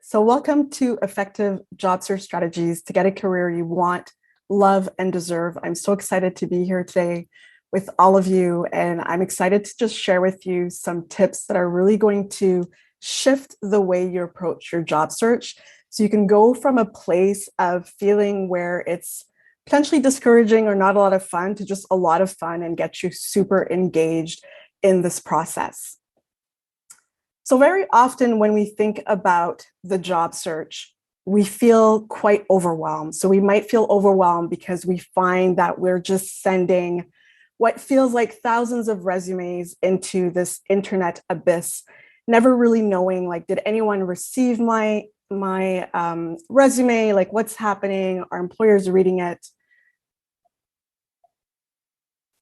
So welcome to Effective Job Search Strategies to get a career you want, love, and deserve. I'm so excited to be here today with all of you, and I'm excited to just share with you some tips that are really going to shift the way you approach your job search. So you can go from a place of feeling where it's potentially discouraging or not a lot of fun to just a lot of fun and get you super engaged in this process. So very often when we think about the job search, we feel quite overwhelmed. So we might feel overwhelmed because we find that we're just sending what feels like thousands of resumes into this internet abyss, never really knowing, like, did anyone receive my resume? Like, what's happening? Are employers reading it?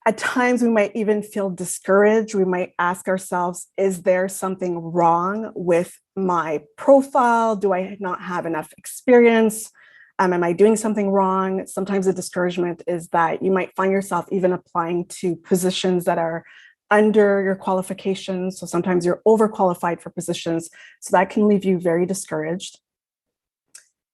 At times, we might even feel discouraged. We might ask ourselves, is there something wrong with my profile? Do I not have enough experience? Am I doing something wrong? Sometimes the discouragement is that you might find yourself even applying to positions that are under your qualifications. So sometimes you're overqualified for positions. So that can leave you very discouraged.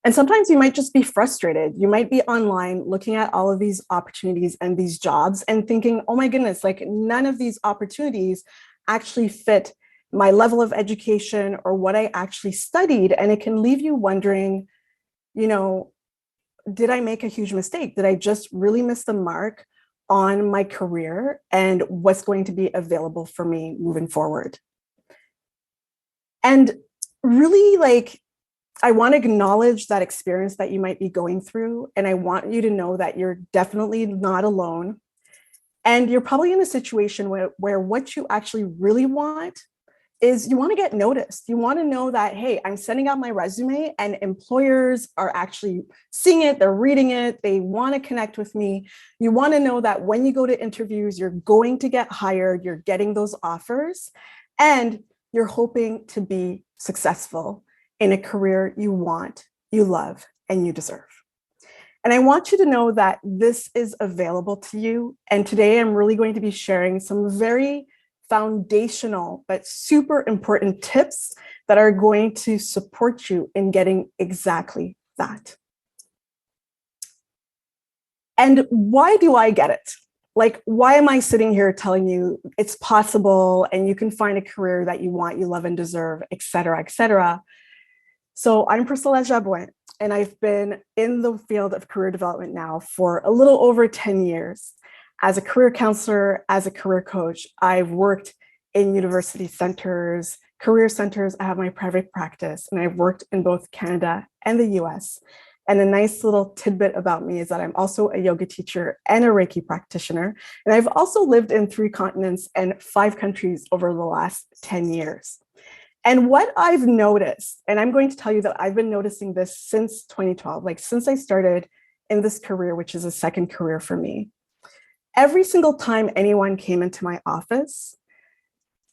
And sometimes you might just be frustrated. You might be online looking at all of these opportunities and these jobs and thinking, oh my goodness, like none of these opportunities actually fit my level of education or what I actually studied. And it can leave you wondering, did I make a huge mistake? Did I just really miss the mark on my career and what's going to be available for me moving forward? And really, I want to acknowledge that experience that you might be going through. And I want you to know that you're definitely not alone. And you're probably in a situation where what you actually really want is you want to get noticed. You want to know that, hey, I'm sending out my resume and employers are actually seeing it, they're reading it, they want to connect with me. You want to know that when you go to interviews, you're going to get hired, you're getting those offers, and you're hoping to be successful in a career you want, you love, and you deserve. And I want you to know that this is available to you. And today I'm really going to be sharing some very foundational but super important tips that are going to support you in getting exactly that. And why do I get it? Like, why am I sitting here telling you it's possible and you can find a career that you want, you love, and deserve, et cetera, et cetera? So I'm Priscilla Jabouin, and I've been in the field of career development now for a little over 10 years. As a career counselor, as a career coach, I've worked in university centers, career centers. I have my private practice, and I've worked in both Canada and the US. And a nice little tidbit about me is that I'm also a yoga teacher and a Reiki practitioner. And I've also lived in 3 continents and 5 countries over the last 10 years. And what I've noticed, and I'm going to tell you that I've been noticing this since 2012, like since I started in this career, which is a second career for me, every single time anyone came into my office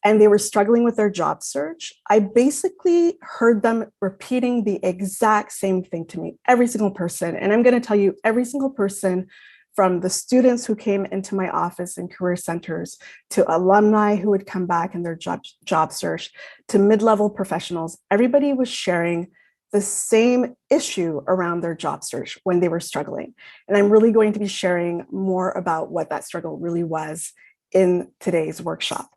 and they were struggling with their job search, I basically heard them repeating the exact same thing to me, every single person. And I'm going to tell you, every single person, from the students who came into my office in career centers, to alumni who would come back in their job search, to mid-level professionals, everybody was sharing the same issue around their job search when they were struggling. And I'm really going to be sharing more about what that struggle really was in today's workshop.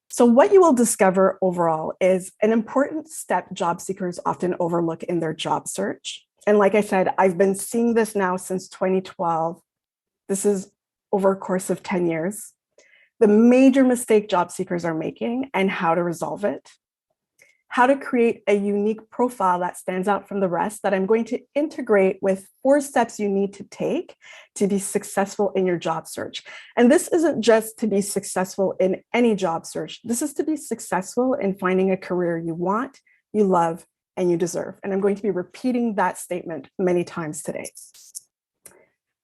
So what you will discover overall is an important step job seekers often overlook in their job search. And like I said, I've been seeing this now since 2012. This is over a course of 10 years. The major mistake job seekers are making and how to resolve it. How to create a unique profile that stands out from the rest that I'm going to integrate with 4 steps you need to take to be successful in your job search. And this isn't just to be successful in any job search. This is to be successful in finding a career you want, you love, and you deserve. And I'm going to be repeating that statement many times today.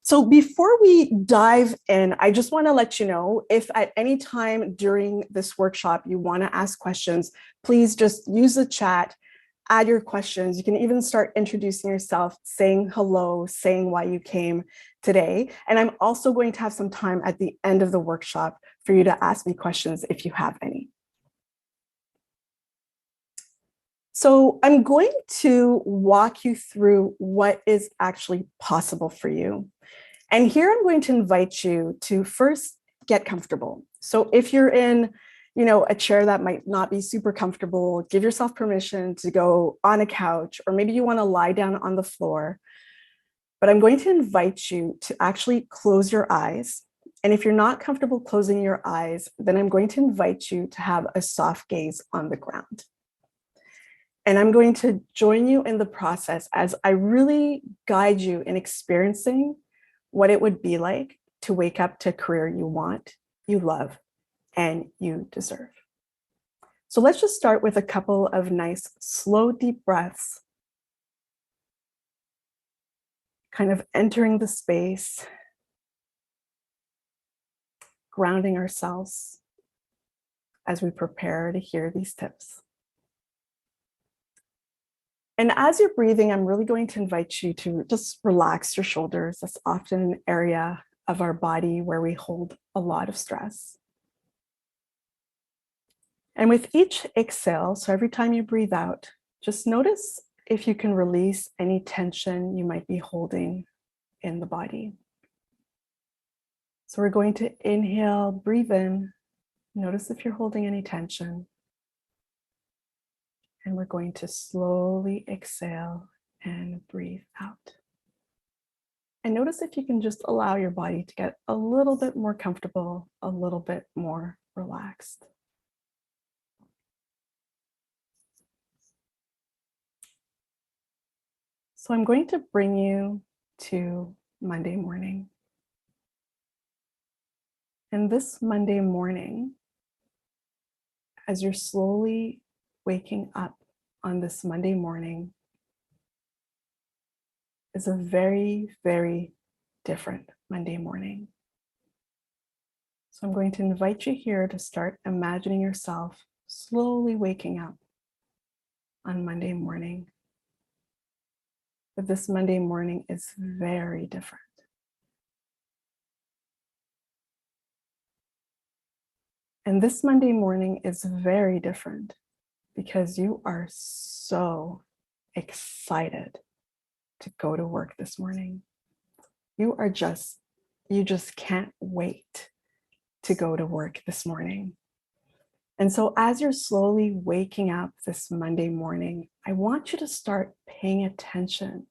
So before we dive in, I just want to let you know, if at any time during this workshop you want to ask questions, please just use the chat, add your questions. You can even start introducing yourself, saying hello, saying why you came today. And I'm also going to have some time at the end of the workshop for you to ask me questions if you have any. So I'm going to walk you through what is actually possible for you. And here I'm going to invite you to first get comfortable. So if you're in, a chair that might not be super comfortable, give yourself permission to go on a couch, or maybe you want to lie down on the floor. But I'm going to invite you to actually close your eyes. And if you're not comfortable closing your eyes, then I'm going to invite you to have a soft gaze on the ground. And I'm going to join you in the process as I really guide you in experiencing what it would be like to wake up to a career you want, you love, and you deserve. So let's just start with a couple of nice, slow, deep breaths, kind of entering the space, grounding ourselves as we prepare to hear these tips. And as you're breathing, I'm really going to invite you to just relax your shoulders. That's often an area of our body where we hold a lot of stress. And with each exhale, so every time you breathe out, just notice if you can release any tension you might be holding in the body. So we're going to inhale, breathe in, notice if you're holding any tension. And we're going to slowly exhale and breathe out. And notice if you can just allow your body to get a little bit more comfortable, a little bit more relaxed. So I'm going to bring you to Monday morning. And this Monday morning, as you're slowly waking up on this Monday morning, is a very, very different Monday morning. So I'm going to invite you here to start imagining yourself slowly waking up on Monday morning. But this Monday morning is very different. And this Monday morning is very different because you are so excited to go to work this morning. You just can't wait to go to work this morning. And so as you're slowly waking up this Monday morning, I want you to start paying attention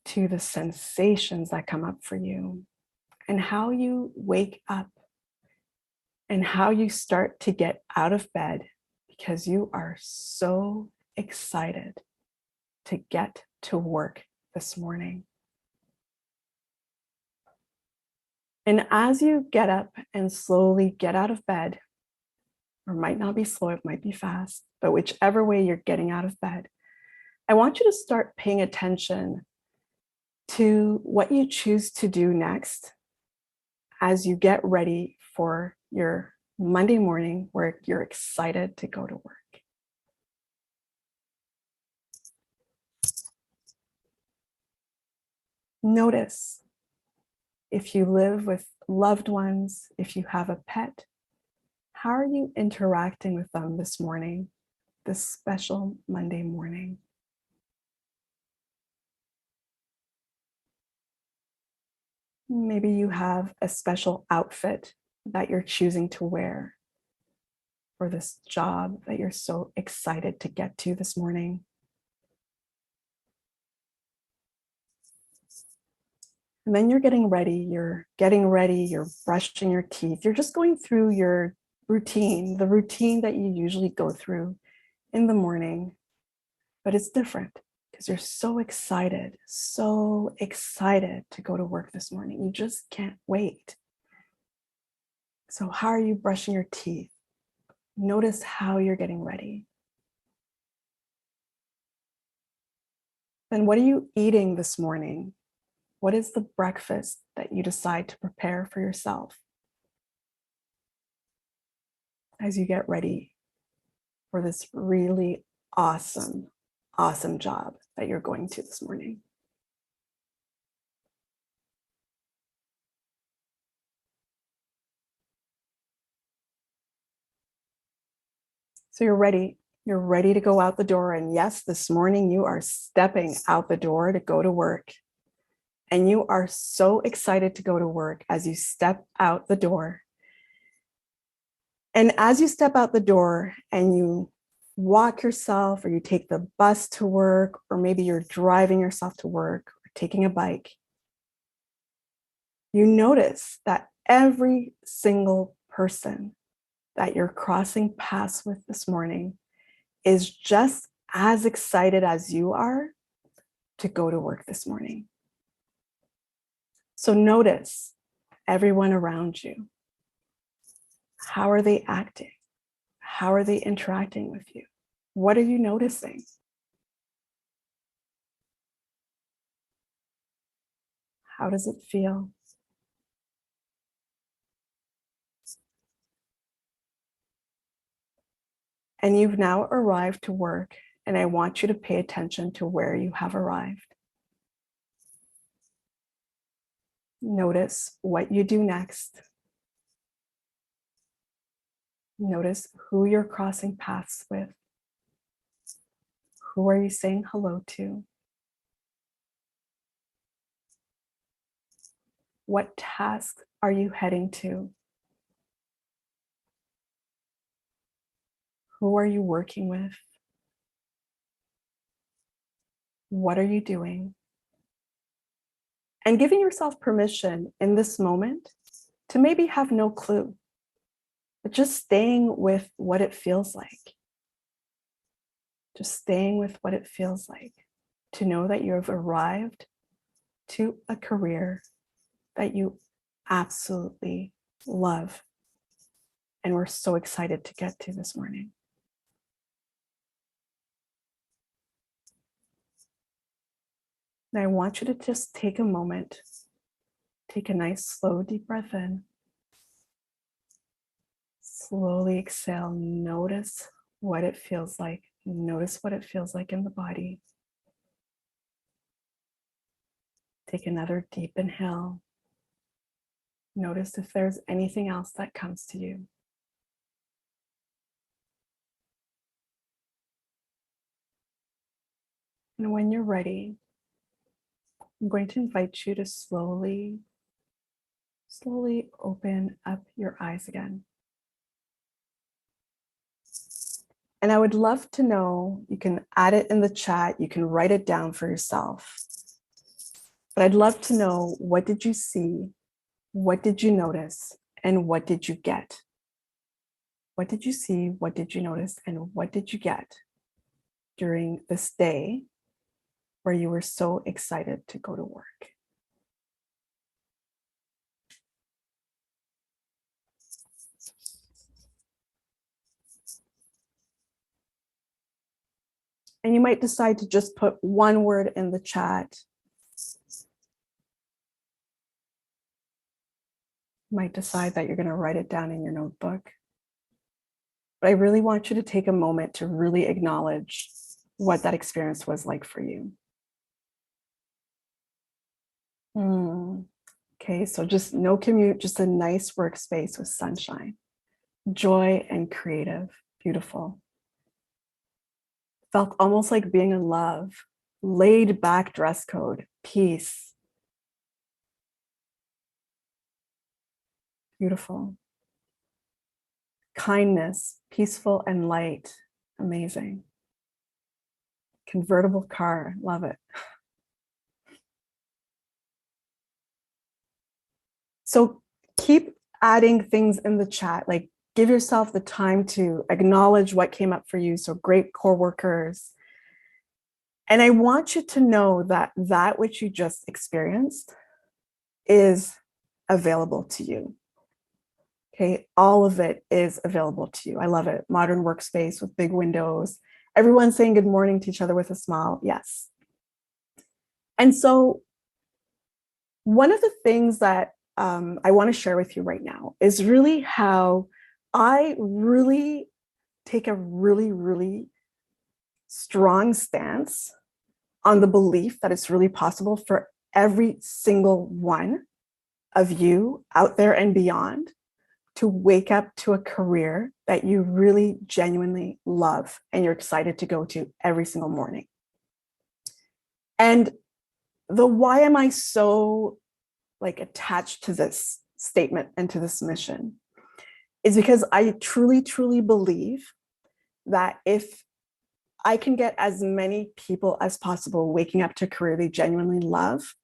to the sensations that come up for you and how you wake up and how you start to get out of bed because you are so excited to get to work this morning. And as you get up and slowly get out of bed, or might not be slow, it might be fast, but whichever way you're getting out of bed, I want you to start paying attention to what you choose to do next as you get ready for your Monday morning where you're excited to go to work. Notice if you live with loved ones, if you have a pet, how are you interacting with them this morning, this special Monday morning? Maybe you have a special outfit that you're choosing to wear for this job that you're so excited to get to this morning. And then you're getting ready, you're brushing your teeth, you're just going through your routine, the routine that you usually go through in the morning, but it's different because you're so excited to go to work this morning. You just can't wait. So how are you brushing your teeth? Notice how you're getting ready. Then what are you eating this morning? What is the breakfast that you decide to prepare for yourself as you get ready for this really awesome job that you're going to this morning? So you're ready. You're ready to go out the door. And yes, this morning you are stepping out the door to go to work. And you are so excited to go to work as you step out the door. And as you step out the door and you walk yourself, or you take the bus to work, or maybe you're driving yourself to work or taking a bike, you notice that every single person that you're crossing paths with this morning is just as excited as you are to go to work this morning. So notice everyone around you. How are they acting? How are they interacting with you? What are you noticing? How does it feel? And you've now arrived to work, and I want you to pay attention to where you have arrived. Notice what you do next. Notice who you're crossing paths with. Who are you saying hello to? What task are you heading to? Who are you working with? What are you doing? And giving yourself permission in this moment to maybe have no clue, but just staying with what it feels like. Just staying with what it feels like to know that you have arrived to a career that you absolutely love and we're so excited to get to this morning. And I want you to just take a moment, take a nice, slow, deep breath in. Slowly exhale. Notice what it feels like. Notice what it feels like in the body. Take another deep inhale. Notice if there's anything else that comes to you. And when you're ready, I'm going to invite you to slowly open up your eyes again. And I would love to know, you can add it in the chat, you can write it down for yourself. But I'd love to know, what did you see? What did you notice? And what did you get? What did you see? What did you notice? And what did you get during this day where you were so excited to go to work? And you might decide to just put one word in the chat. You might decide that you're going to write it down in your notebook. But I really want you to take a moment to really acknowledge what that experience was like for you. Okay, so just no commute, just a nice workspace with sunshine, joy and creative, beautiful. Felt almost like being in love, laid back dress code, peace. Beautiful. Kindness, peaceful and light, amazing. Convertible car, love it. So keep adding things in the chat, like give yourself the time to acknowledge what came up for you. So great coworkers. And I want you to know that that which you just experienced is available to you. Okay, all of it is available to you. I love it. Modern workspace with big windows. Everyone saying good morning to each other with a smile. Yes. And so one of the things that I want to share with you right now is really how I really take a really strong stance on the belief that it's really possible for every single one of you out there and beyond to wake up to a career that you really genuinely love and you're excited to go to every single morning. And the why am I so attached to this statement and to this mission is because I truly, truly believe that if I can get as many people as possible waking up to a career they genuinely love,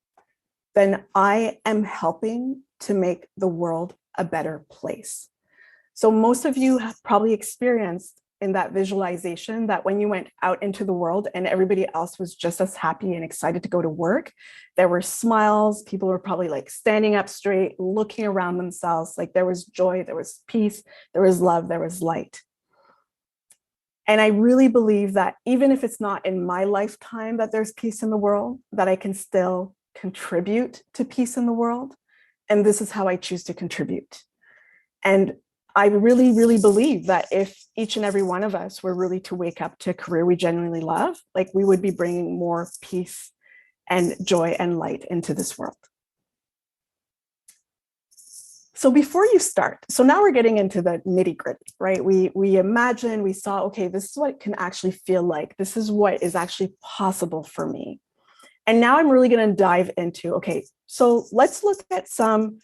then I am helping to make the world a better place. So most of you have probably experienced in that visualization that when you went out into the world and everybody else was just as happy and excited to go to work, there were smiles, people were probably standing up straight, looking around themselves, there was joy, there was peace, there was love, there was light. And I really believe that even if it's not in my lifetime that there's peace in the world, that I can still contribute to peace in the world. And this is how I choose to contribute. And I really, really believe that if each and every one of us were really to wake up to a career we genuinely love, we would be bringing more peace and joy and light into this world. So before you start, so now we're getting into the nitty gritty, right? We saw, okay, this is what it can actually feel like. This is what is actually possible for me. And now I'm really going to dive into, okay, so let's look at some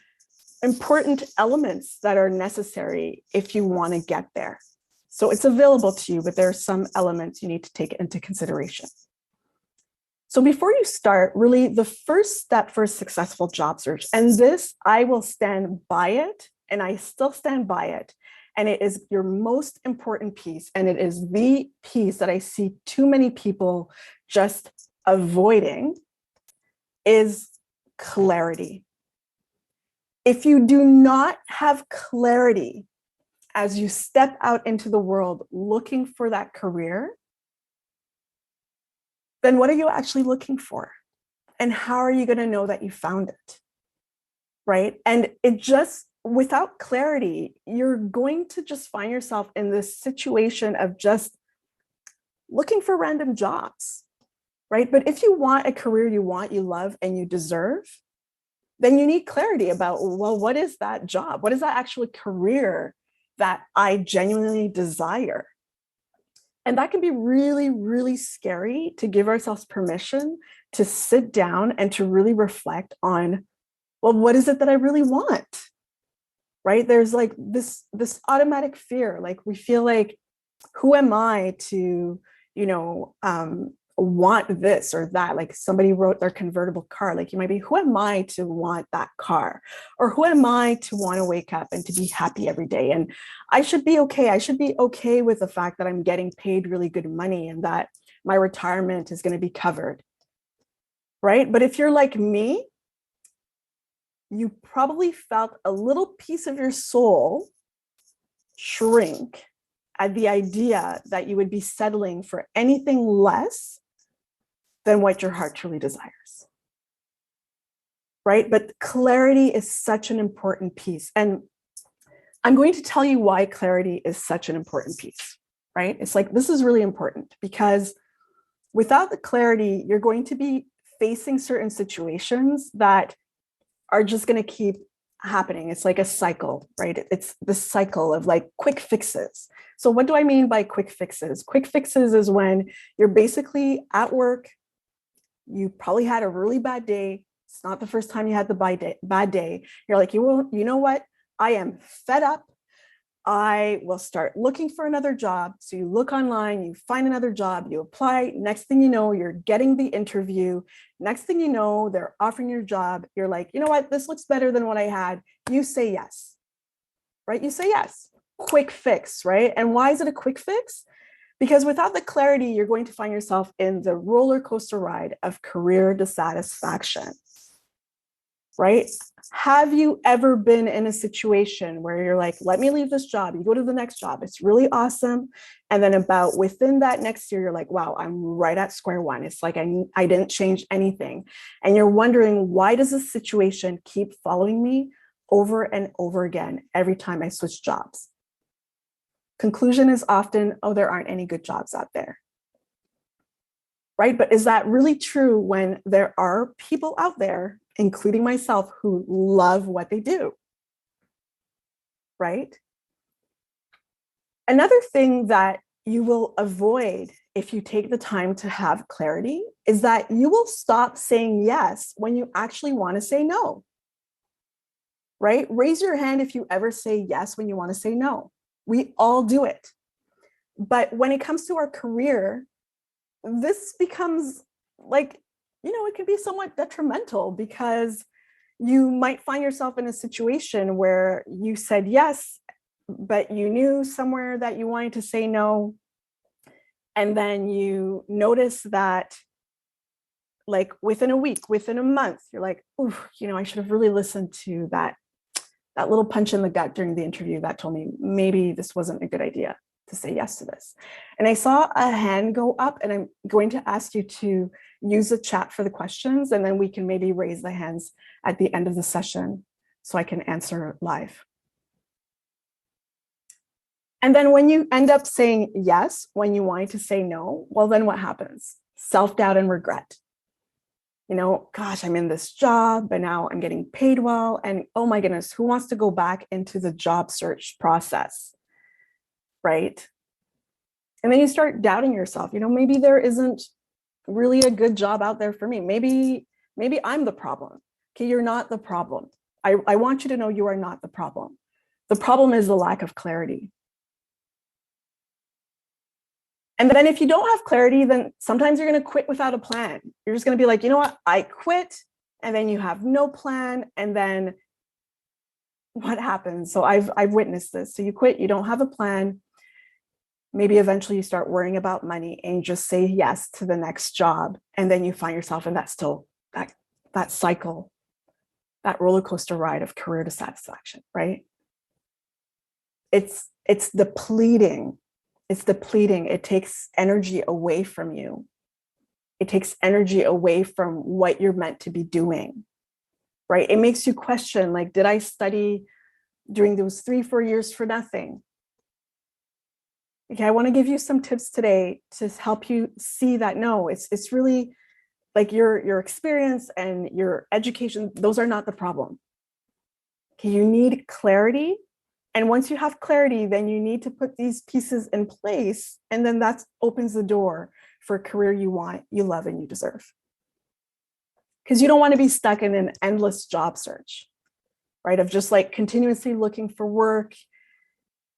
important elements that are necessary if you want to get there. So it's available to you, but there are some elements you need to take into consideration. So before you start, really the first step for a successful job search, and this, I will stand by it, and I still stand by it, and it is your most important piece, and it is the piece that I see too many people just avoiding, is clarity. If you do not have clarity as you step out into the world looking for that career, then what are you actually looking for? And how are you going to know that you found it? Right? And without clarity, you're going to just find yourself in this situation of just looking for random jobs, right? But if you want a career you love, and you deserve, then you need clarity about, well, what is that job? What is that actual career that I genuinely desire? And that can be really, really scary to give ourselves permission to sit down and to really reflect on, well, what is it that I really want? Right? There's this automatic fear. We feel who am I to, want this or that? Somebody wrote their convertible car. You might be, who am I to want that car? Or who am I to want to wake up and to be happy every day? And I should be okay. I should be okay with the fact that I'm getting paid really good money and that my retirement is going to be covered. Right? But if you're like me, you probably felt a little piece of your soul shrink at the idea that you would be settling for anything less than what your heart truly desires. Right? But clarity is such an important piece. And I'm going to tell you why clarity is such an important piece, right? It's this is really important because without the clarity, you're going to be facing certain situations that are just going to keep happening. It's like a cycle, right? It's the cycle of quick fixes. So what do I mean by quick fixes? Quick fixes is when you're basically at work, you probably had a really bad day. It's not the first time you had the bad day. You're like, you know what? I am fed up. I will start looking for another job. So you look online, you find another job, you apply. Next thing you know, you're getting the interview. Next thing you know, they're offering your job. You're like, you know what? This looks better than what I had. You say yes, right? You say yes. Quick fix, right? And why is it a quick fix? Because without the clarity, you're going to find yourself in the roller coaster ride of career dissatisfaction, right? Have you ever been in a situation where you're like, let me leave this job, you go to the next job, it's really awesome. And then about within that next year, you're like, wow, I'm right at square one. It's like I didn't change anything. And you're wondering, why does this situation keep following me over and over again every time I switch jobs? Conclusion is often, oh, there aren't any good jobs out there. Right? But is that really true when there are people out there, including myself, who love what they do? right? Another thing that you will avoid if you take the time to have clarity is that you will stop saying yes when you actually want to say no, right? Raise your hand if you ever say yes when you want to say no. We all do it. But when it comes to our career, this becomes like, it can be somewhat detrimental because you might find yourself in a situation where you said yes, but you knew somewhere that you wanted to say no. And then you notice that like within a week, within a month, you're like, ooh, I should have really listened to that little punch in the gut during the interview that told me maybe this wasn't a good idea to say yes to this. And I saw a hand go up, and I'm going to ask you to use the chat for the questions, and then we can maybe raise the hands at the end of the session so I can answer live. And then when you end up saying yes, when you wanted to say no, well, then what happens? Self-doubt and regret. Gosh, I'm in this job, but now I'm getting paid well. And oh my goodness, who wants to go back into the job search process? Right? And then you start doubting yourself. Maybe there isn't really a good job out there for me. Maybe I'm the problem. Okay, you're not the problem. I want you to know you are not the problem. The problem is the lack of clarity. And then if you don't have clarity, then sometimes you're going to quit without a plan. You're just going to be like, you know what, I quit. And then you have no plan. And then what happens? So I've witnessed this. So you quit, you don't have a plan. Maybe eventually you start worrying about money and you just say yes to the next job. And then you find yourself in that cycle, that roller coaster ride of career dissatisfaction, right? It's depleting. It's depleting. It takes energy away from you. It takes energy away from what you're meant to be doing, right? It makes you question, like, did I study during those 3-4 years for nothing? Okay, I want to give you some tips today to help you see that no, it's really like your experience and your education, those are not the problem. Okay, you need clarity. And once you have clarity, then you need to put these pieces in place. And then that opens the door for a career you want, you love, and you deserve. Because you don't want to be stuck in an endless job search, right? Of just like continuously looking for work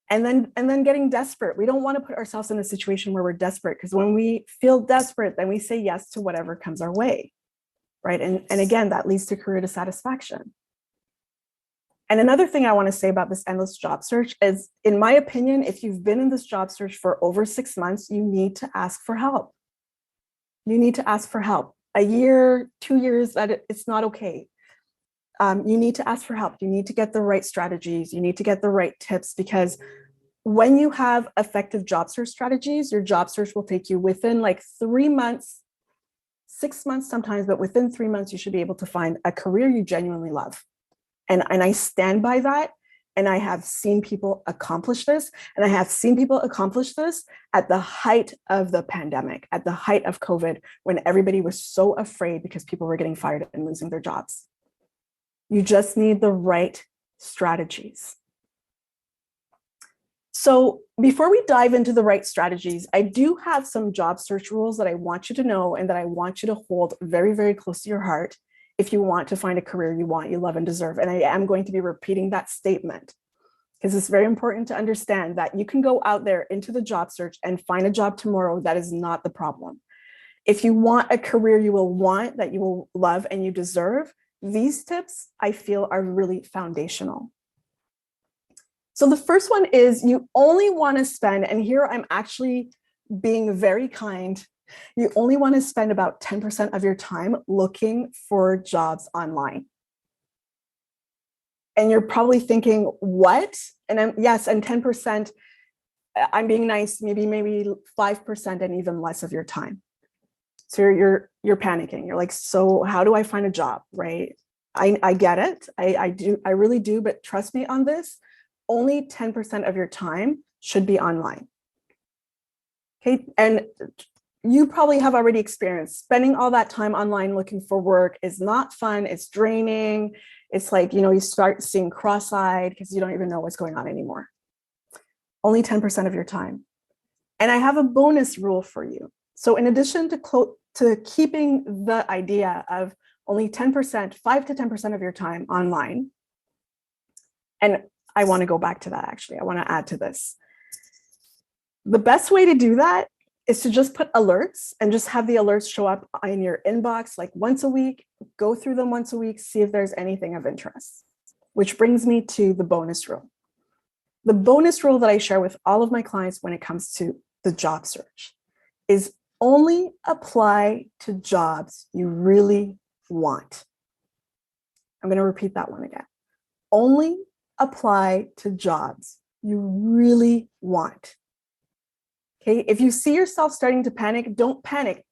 and then getting desperate. We don't want to put ourselves in a situation where we're desperate, because when we feel desperate, then we say yes to whatever comes our way, right? And again, that leads to career dissatisfaction. And another thing I want to say about this endless job search is, in my opinion, if you've been in this job search for over 6 months, you need to ask for help. You need to ask for help. A year, 2 years, it's not okay. You need to ask for help. You need to get the right strategies. You need to get the right tips, because when you have effective job search strategies, your job search will take you within like 3 months, 6 months sometimes, but within 3 months, you should be able to find a career you genuinely love. And I stand by that. And I have seen people accomplish this. And I have seen people accomplish this at the height of the pandemic, at the height of COVID, when everybody was so afraid because people were getting fired and losing their jobs. You just need the right strategies. So before we dive into the right strategies, I do have some job search rules that I want you to know and that I want you to hold very, very close to your heart if you want to find a career you want, you love, and deserve. And I am going to be repeating that statement because it's very important to understand that you can go out there into the job search and find a job tomorrow. That is not the problem. If you want a career you will want, that you will love and you deserve, these tips I feel are really foundational. So the first one is, you only want to spend, and here I'm actually being very kind, you only want to spend about 10% of your time looking for jobs online. And you're probably thinking, what? And yes, and 10%, I'm being nice, maybe 5% and even less of your time. So you're panicking. You're like, so how do I find a job, right? I get it. I really do. But trust me on this, only 10% of your time should be online. Okay. And you probably have already experienced spending all that time online looking for work is not fun. It's draining. It's like, you start seeing cross-eyed because you don't even know what's going on anymore. Only 10% of your time. And I have a bonus rule for you. So in addition to keeping the idea of only 10%, 5 to 10% of your time online, and I want to go back to that actually, I want to add to this. The best way to do that is to just put alerts and just have the alerts show up in your inbox like once a week, go through them once a week, see if there's anything of interest, which brings me to the bonus rule. The bonus rule that I share with all of my clients when it comes to the job search is only apply to jobs you really want. I'm going to repeat that one again. Only apply to jobs you really want. Okay, if you see yourself starting to panic, don't panic.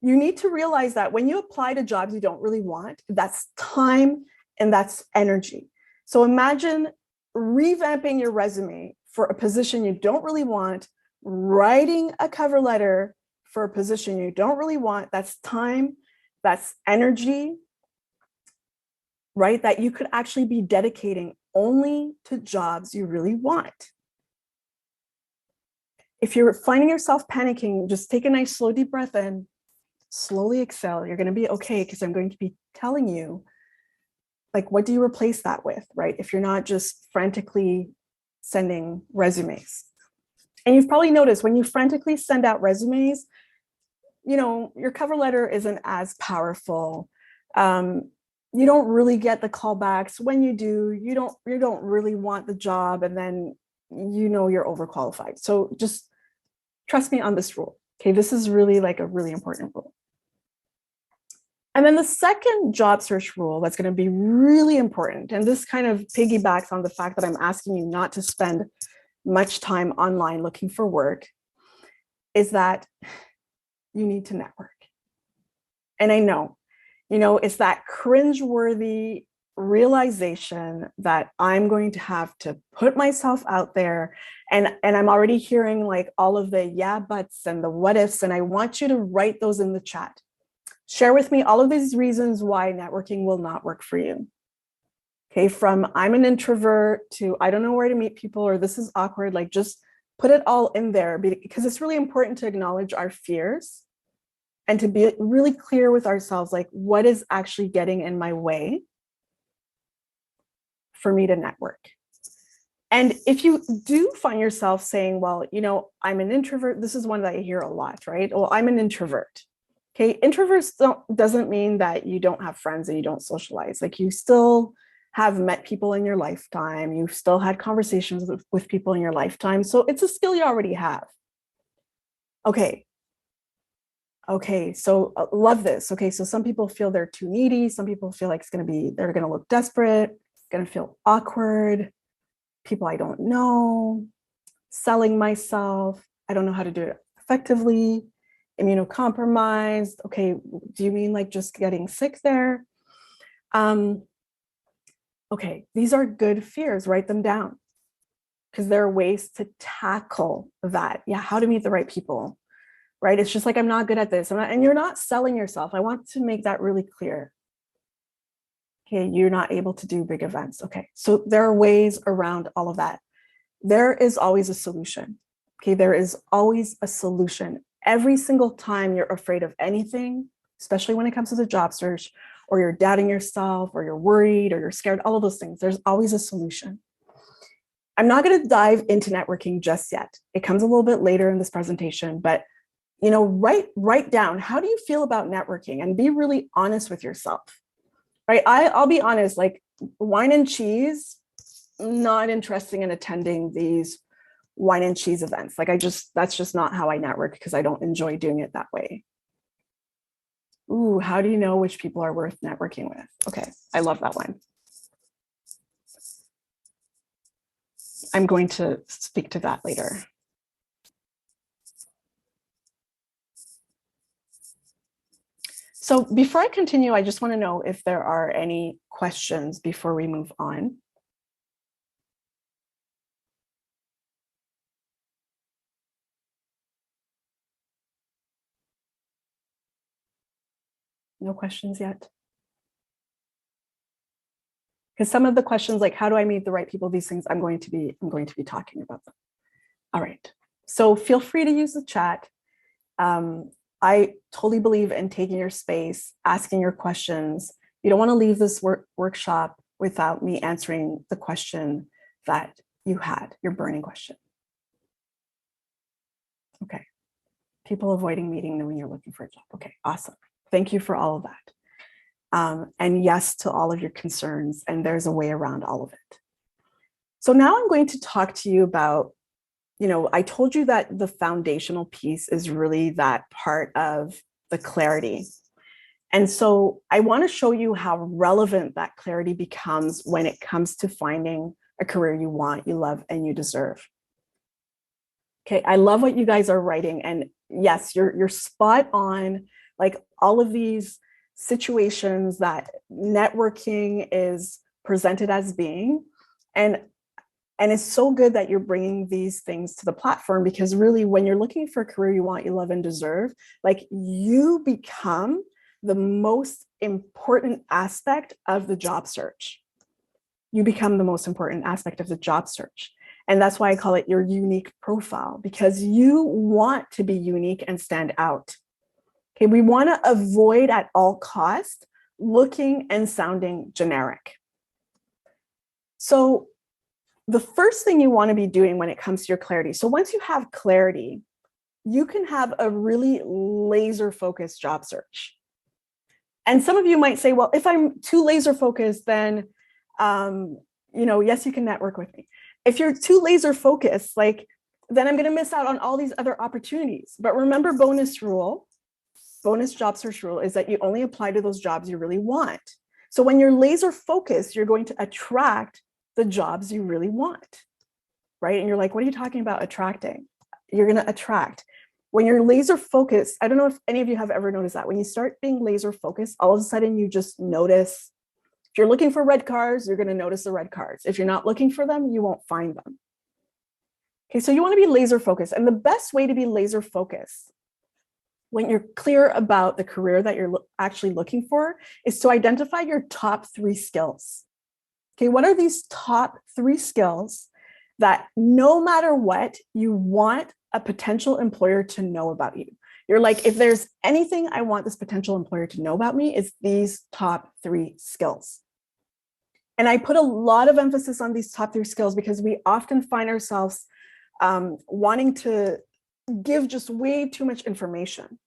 You need to realize that when you apply to jobs you don't really want, that's time and that's energy. So imagine revamping your resume for a position you don't really want, writing a cover letter for a position you don't really want. That's time, that's energy, right? That you could actually be dedicating only to jobs you really want. If you're finding yourself panicking, just take a nice slow deep breath in, slowly exhale. You're going to be okay because I'm going to be telling you, like, what do you replace that with, right? If you're not just frantically sending resumes. And you've probably noticed when you frantically send out resumes, your cover letter isn't as powerful. You don't really get the callbacks. When you do, you don't really want the job, and then you're overqualified. So just trust me on this rule. Okay, this is really like a really important rule. And then the second job search rule that's going to be really important, and this kind of piggybacks on the fact that I'm asking you not to spend much time online looking for work, is that you need to network. And I know, it's that cringeworthy realization that I'm going to have to put myself out there. And I'm already hearing like all of the yeah buts and the what ifs, and I want you to write those in the chat. Share with me all of these reasons why networking will not work for you. Okay, from I'm an introvert to I don't know where to meet people, or this is awkward, like just put it all in there, because it's really important to acknowledge our fears and to be really clear with ourselves, like what is actually getting in my way for me to network. And if you do find yourself saying, well, I'm an introvert, this is one that I hear a lot, right? Well, I'm an introvert. Okay, introverts doesn't mean that you don't have friends and you don't socialize. Like you still have met people in your lifetime. You've still had conversations with people in your lifetime. So it's a skill you already have. Okay, so love this. Okay, so some people feel they're too needy. Some people feel like they're going to look desperate, going to feel awkward. People I don't know, selling myself. I don't know how to do it effectively. Immunocompromised. Okay, do you mean like just getting sick there? Okay, these are good fears. Write them down because there are ways to tackle that. Yeah, how to meet the right people, right? It's just like, I'm not good at this. And you're not selling yourself. I want to make that really clear. Okay, you're not able to do big events. Okay, so there are ways around all of that. There is always a solution. Okay, there is always a solution. Every single time you're afraid of anything, especially when it comes to the job search, or you're doubting yourself, or you're worried, or you're scared, all of those things, there's always a solution. I'm not going to dive into networking just yet. It comes a little bit later in this presentation, but write down, how do you feel about networking, and be really honest with yourself, right? I'll be honest, like wine and cheese, not interested in attending these wine and cheese events. Like that's just not how I network, because I don't enjoy doing it that way. Ooh, how do you know which people are worth networking with? Okay, I love that one. I'm going to speak to that later. So before I continue, I just want to know if there are any questions before we move on. No questions yet? Because some of the questions like, how do I meet the right people? These things I'm going to be talking about them. All right. So feel free to use the chat. I totally believe in taking your space, asking your questions. You don't want to leave this workshop without me answering the question that you had, your burning question. Okay. People avoiding meeting when you're looking for a job. Okay, awesome. Thank you for all of that. And yes to all of your concerns, and there's a way around all of it. So now I'm going to talk to you about, I told you that the foundational piece is really that part of the clarity. And so I want to show you how relevant that clarity becomes when it comes to finding a career you want, you love, and you deserve. Okay, I love what you guys are writing. And yes, you're spot on. Like all of these situations that networking is presented as being. And it's so good that you're bringing these things to the platform, because really when you're looking for a career you want, you love, and deserve, like you become the most important aspect of the job search. You become the most important aspect of the job search. And that's why I call it your unique profile, because you want to be unique and stand out. Okay, we want to avoid at all costs looking and sounding generic. So the first thing you want to be doing when it comes to your clarity. So once you have clarity, you can have a really laser focused job search. And some of you might say, well, if I'm too laser focused, then, yes, you can network with me. If you're too laser focused, then I'm going to miss out on all these other opportunities. But remember, bonus job search rule is that you only apply to those jobs you really want. So when you're laser focused, you're going to attract the jobs you really want, right? And you're like, what are you talking about attracting? You're going to attract. When you're laser focused, I don't know if any of you have ever noticed that when you start being laser focused, all of a sudden you just notice. If you're looking for red cars, you're going to notice the red cars. If you're not looking for them, you won't find them. Okay, so you want to be laser focused. And the best way to be laser focused when you're clear about the career that you're actually looking for is to identify your top 3 skills. Okay, what are these top 3 skills that no matter what, you want a potential employer to know about you? You're like, if there's anything I want this potential employer to know about me, it's these top 3 skills. And I put a lot of emphasis on these top 3 skills because we often find ourselves wanting to give just way too much information.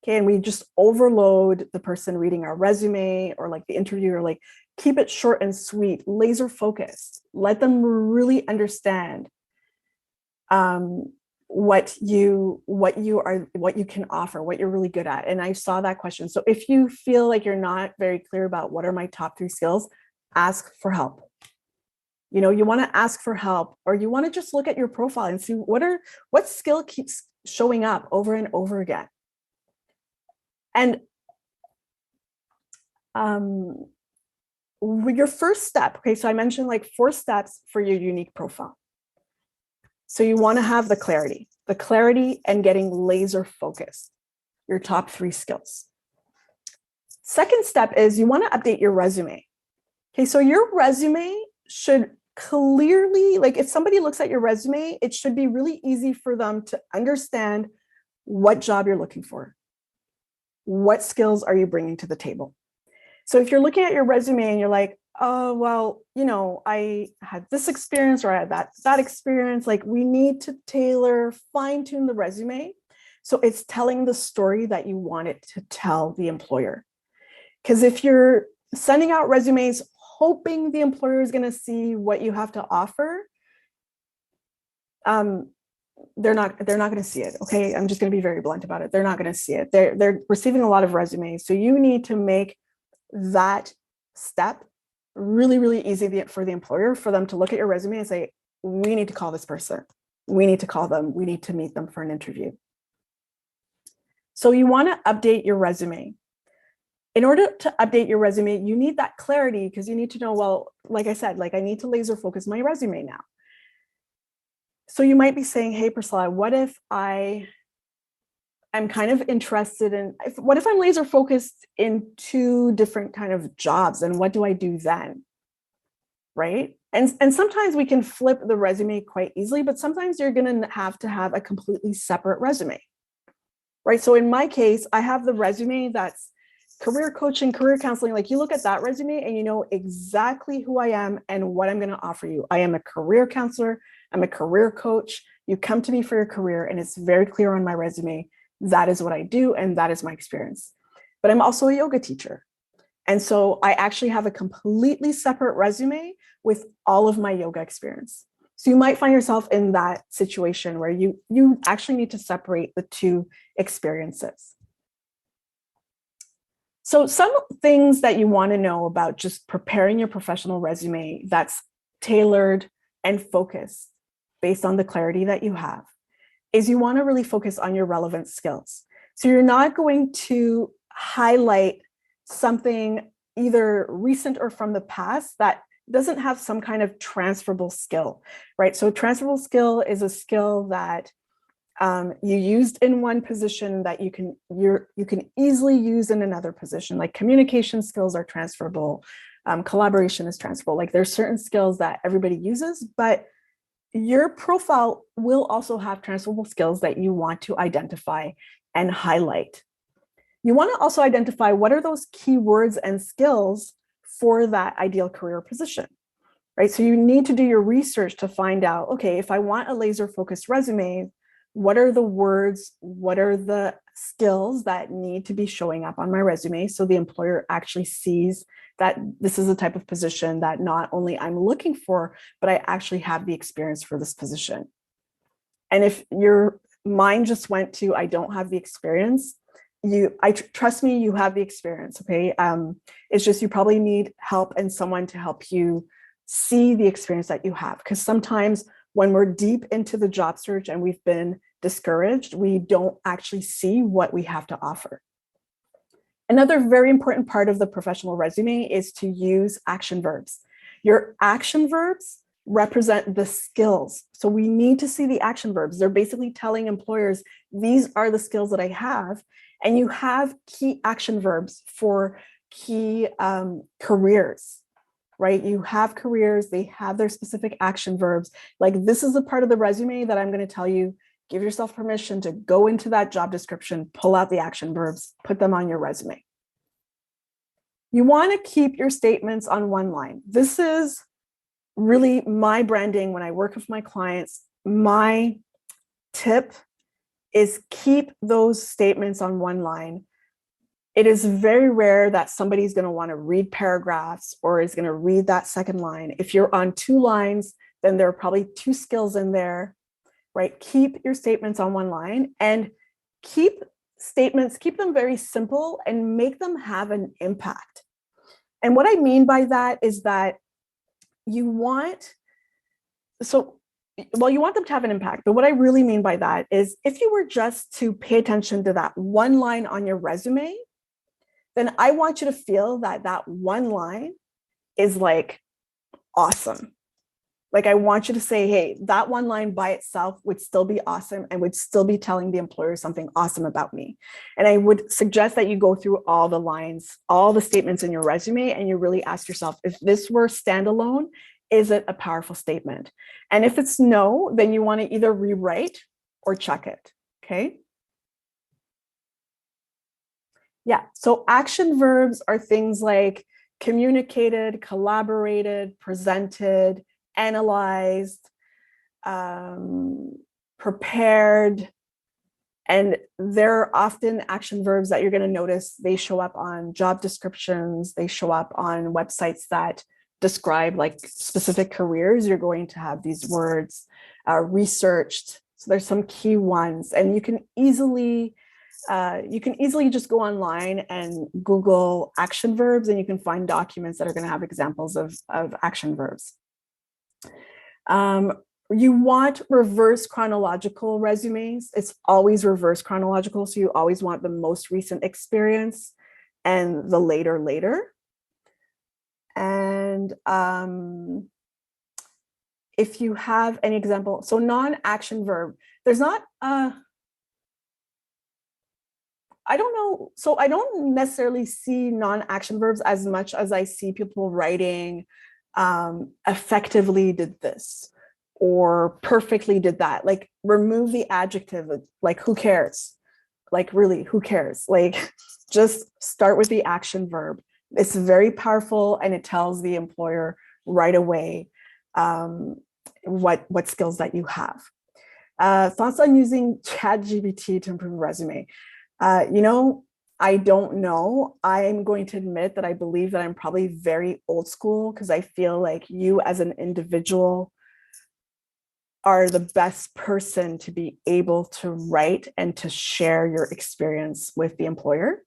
Okay, and we just overload the person reading our resume, or like the interviewer, like keep it short and sweet, laser focused. Let them really understand what you can offer, what you're really good at. And I saw that question. So if you feel like you're not very clear about what are my top 3 skills, ask for help. You want to ask for help, or you want to just look at your profile and see what skill keeps showing up over and over again. And your first step, okay, so I mentioned 4 steps for your unique profile. So you want to have the clarity and getting laser focused, your top 3 skills. Second step is you want to update your resume. Okay, so your resume should clearly, if somebody looks at your resume, it should be really easy for them to understand what job you're looking for. What skills are you bringing to the table? So if you're looking at your resume and you're like, oh, well, I had this experience, or I had that experience, we need to tailor, fine tune the resume so it's telling the story that you want it to tell the employer. Because if you're sending out resumes hoping the employer is going to see what you have to offer, they're not going to see it. Okay, I'm just going to be very blunt about it. They're not going to see it. They're receiving a lot of resumes, so you need to make that step really, really easy for the employer, for them to look at your resume and say, we need to call this person. We need to call them. We need to meet them for an interview. So you want to update your resume. In order to update your resume, you need that clarity, because you need to know, well, like I said, I need to laser focus my resume now. So you might be saying, hey, Priscilla, what if I'm kind of interested in, what if I'm laser focused in 2 different kind of jobs, and what do I do then? right? And sometimes we can flip the resume quite easily, but sometimes you're going to have a completely separate resume, right? So in my case, I have the resume that's career coaching, career counseling. Like, you look at that resume and you know exactly who I am and what I'm going to offer you. I am a career counselor. I'm a career coach. You come to me for your career, and it's very clear on my resume. That is what I do, and that is my experience. But I'm also a yoga teacher. And so I actually have a completely separate resume with all of my yoga experience. So you might find yourself in that situation where you actually need to separate the two experiences. So some things that you want to know about just preparing your professional resume that's tailored and focused based on the clarity that you have is you want to really focus on your relevant skills. So you're not going to highlight something either recent or from the past that doesn't have some kind of transferable skill, right? So transferable skill is a skill that you used in one position that you can easily use in another position. Like communication skills are transferable, collaboration is transferable. Like there's certain skills that everybody uses, but your profile will also have transferable skills that you want to identify and highlight. You want to also identify what are those keywords and skills for that ideal career position, right? So you need to do your research to find out, okay, if I want a laser focused resume, what are the words, what are the skills that need to be showing up on my resume so the employer actually sees that this is the type of position that not only I'm looking for, but I actually have the experience for this position. And if your mind just went to, I don't have the experience, trust me, you have the experience, okay? It's just you probably need help and someone to help you see the experience that you have. Because sometimes when we're deep into the job search and we've been discouraged, we don't actually see what we have to offer. Another very important part of the professional resume is to use action verbs. Your action verbs represent the skills. So we need to see the action verbs. They're basically telling employers, these are the skills that I have. And you have key action verbs for key careers, right? You have careers, they have their specific action verbs. Like, this is the part of the resume that I'm going to tell you, give yourself permission to go into that job description, pull out the action verbs, put them on your resume. You want to keep your statements on one line. This is really my branding when I work with my clients. My tip is keep those statements on one line. It is very rare that somebody's going to want to read paragraphs or is going to read that second line. If you're on two lines, then there are probably two skills in there, right? Keep your statements on one line and keep them very simple and make them have an impact. And what I mean by that is that you want them to have an impact, but what I really mean by that is if you were just to pay attention to that one line on your resume, then I want you to feel that that one line is like awesome. Like, I want you to say, hey, that one line by itself would still be awesome and would still be telling the employer something awesome about me. And I would suggest that you go through all the lines, all the statements in your resume, and you really ask yourself, if this were standalone, is it a powerful statement? And if it's no, then you want to either rewrite or check it, okay? Yeah, so action verbs are things like communicated, collaborated, presented, analyzed, prepared, and they're often action verbs that you're going to notice. They show up on job descriptions, they show up on websites that describe like specific careers. You're going to have these words researched. So there's some key ones, and you can easily just go online and Google action verbs, and you can find documents that are going to have examples of action verbs. You want reverse chronological resumes. It's always reverse chronological. So you always want the most recent experience and the later. And if you have any example, so non-action verb, there's not, I don't know. So I don't necessarily see non-action verbs as much as I see people writing effectively did this, or perfectly did that. Like, remove the adjective, like, who cares? Like, really, who cares? Like, just start with the action verb. It's very powerful, and it tells the employer right away what skills that you have. Thoughts on using ChatGPT to improve a resume? I don't know. I'm going to admit that I believe that I'm probably very old school, because I feel like you as an individual are the best person to be able to write and to share your experience with the employer.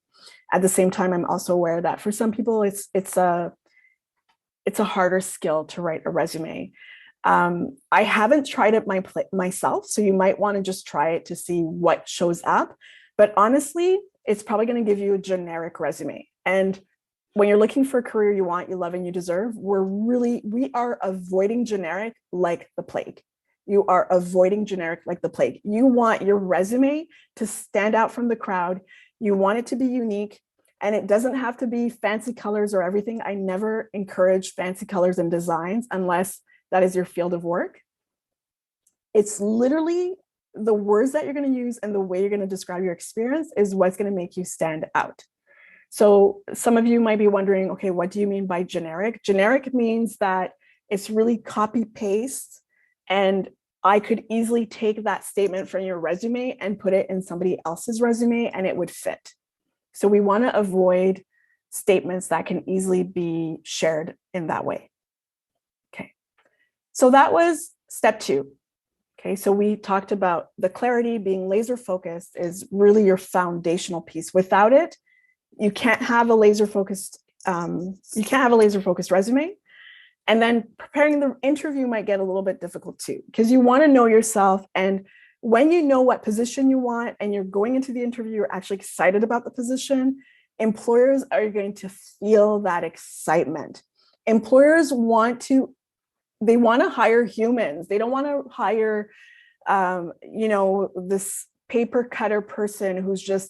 At the same time, I'm also aware that for some people, it's a harder skill to write a resume. I haven't tried it myself, so you might want to just try it to see what shows up. But honestly, it's probably going to give you a generic resume. And when you're looking for a career you want, you love, and you deserve, we are avoiding generic like the plague. You are avoiding generic like the plague. You want your resume to stand out from the crowd. You want it to be unique, and it doesn't have to be fancy colors or everything. I never encourage fancy colors and designs unless that is your field of work. It's literally the words that you're going to use and the way you're going to describe your experience is what's going to make you stand out. So some of you might be wondering, okay, what do you mean by generic? Generic means that it's really copy paste, and I could easily take that statement from your resume and put it in somebody else's resume and it would fit. So we want to avoid statements that can easily be shared in that way. Okay. So that was step 2. Okay, so we talked about the clarity. Being laser focused is really your foundational piece. Without it, you can't have a laser focused resume. And then preparing the interview might get a little bit difficult too, because you want to know yourself. And when you know what position you want and you're going into the interview, you're actually excited about the position, employers are going to feel that excitement. Employers want to hire humans. They don't want to hire, this paper cutter person who's just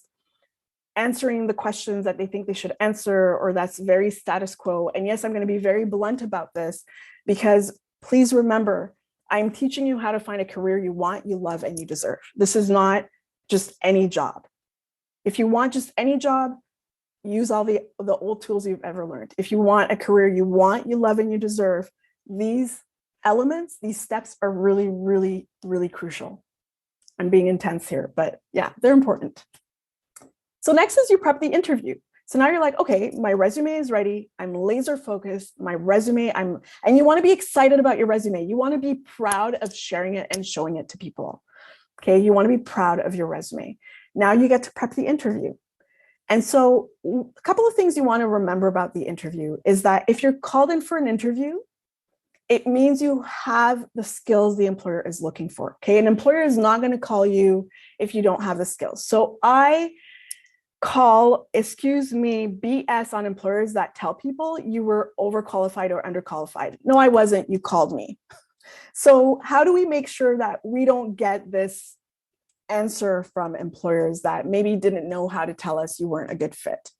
answering the questions that they think they should answer, or that's very status quo. And yes, I'm going to be very blunt about this, because please remember, I'm teaching you how to find a career you want, you love, and you deserve. This is not just any job. If you want just any job, use all the old tools you've ever learned. If you want a career you want, you love, and you deserve, these elements, these steps are really, really, really crucial. I'm being intense here, but yeah, they're important. So next is you prep the interview. So now you're like, okay, my resume is ready. I'm laser focused. My resume, and you want to be excited about your resume. You want to be proud of sharing it and showing it to people. Okay, you want to be proud of your resume. Now you get to prep the interview. And so a couple of things you want to remember about the interview is that if you're called in for an interview, it means you have the skills the employer is looking for. Okay, an employer is not going to call you if you don't have the skills. So I call, BS on employers that tell people you were overqualified or underqualified. No, I wasn't. You called me. So how do we make sure that we don't get this answer from employers that maybe didn't know how to tell us you weren't a good fit?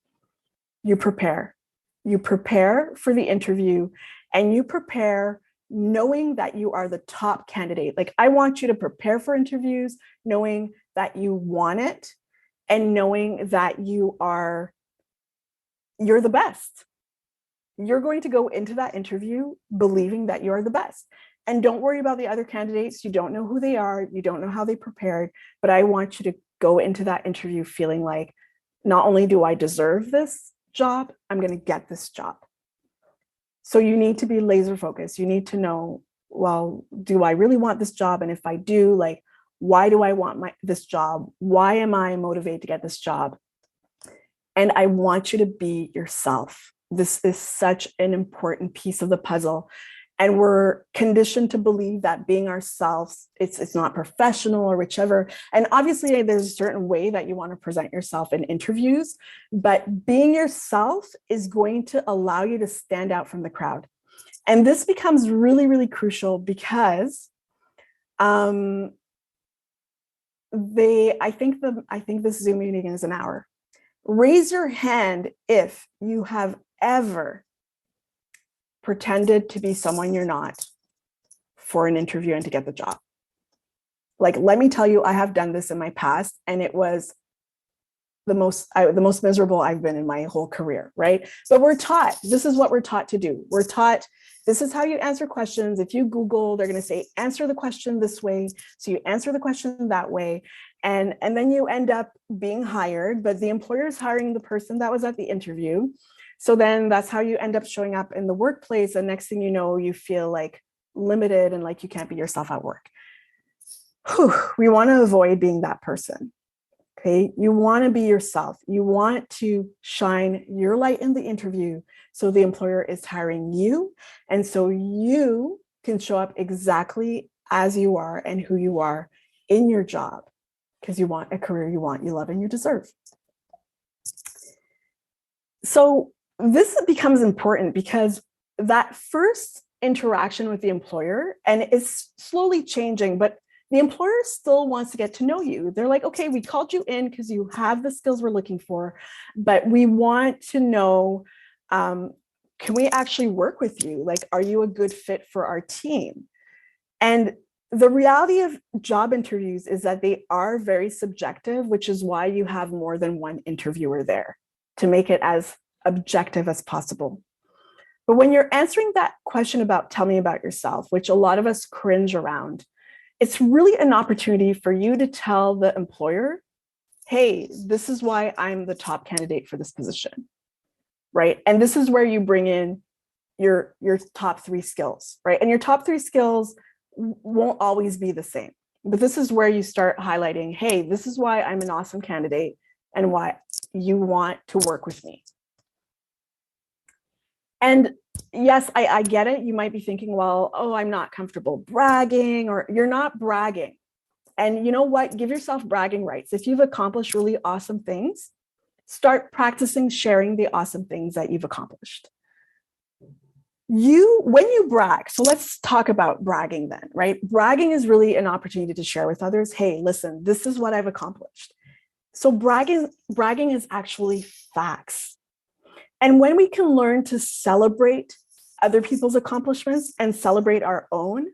You prepare. You prepare for the interview, and you prepare knowing that you are the top candidate. Like, I want you to prepare for interviews knowing that you want it, and knowing that you're the best. You're going to go into that interview believing that you're the best. And don't worry about the other candidates. You don't know who they are. You don't know how they prepared. But I want you to go into that interview feeling like, not only do I deserve this job, I'm going to get this job. So you need to be laser focused. You need to know, well, do I really want this job? And if I do, like, why do I want this job? Why am I motivated to get this job? And I want you to be yourself. This is such an important piece of the puzzle. And we're conditioned to believe that being ourselves, it's not professional or whichever. And obviously there's a certain way that you want to present yourself in interviews, but being yourself is going to allow you to stand out from the crowd. And this becomes really, really crucial because I think this Zoom meeting is an hour. Raise your hand if you have ever pretended to be someone you're not for an interview and to get the job. Like, let me tell you, I have done this in my past, and it was the most miserable I've been in my whole career, right? But we're taught, this is what we're taught to do. We're taught, this is how you answer questions. If you Google, they're going to say, answer the question this way. So you answer the question that way. And then you end up being hired, but the employer is hiring the person that was at the interview. So then that's how you end up showing up in the workplace. And next thing you know, you feel like limited and like you can't be yourself at work. Whew, we want to avoid being that person. Okay, you want to be yourself. You want to shine your light in the interview so the employer is hiring you. And so you can show up exactly as you are and who you are in your job, because you want a career you want, you love, and you deserve. So this becomes important because that first interaction with the employer, and it's slowly changing, but the employer still wants to get to know you. They're like, okay, we called you in because you have the skills we're looking for, but we want to know, can we actually work with you? Like, are you a good fit for our team? And the reality of job interviews is that they are very subjective, which is why you have more than one interviewer there to make it as objective as possible. But when you're answering that question about tell me about yourself, which a lot of us cringe around, it's really an opportunity for you to tell the employer, hey, this is why I'm the top candidate for this position, right? And this is where you bring in your top 3 skills, right? And your top 3 skills won't always be the same, but this is where you start highlighting, hey, this is why I'm an awesome candidate and why you want to work with me. And yes, I get it. You might be thinking, well, oh, I'm not comfortable bragging, or you're not bragging. And you know what? Give yourself bragging rights. If you've accomplished really awesome things, start practicing sharing the awesome things that you've accomplished. When you brag, so let's talk about bragging then, right? Bragging is really an opportunity to share with others, hey, listen, this is what I've accomplished. So bragging is actually facts. And when we can learn to celebrate other people's accomplishments and celebrate our own,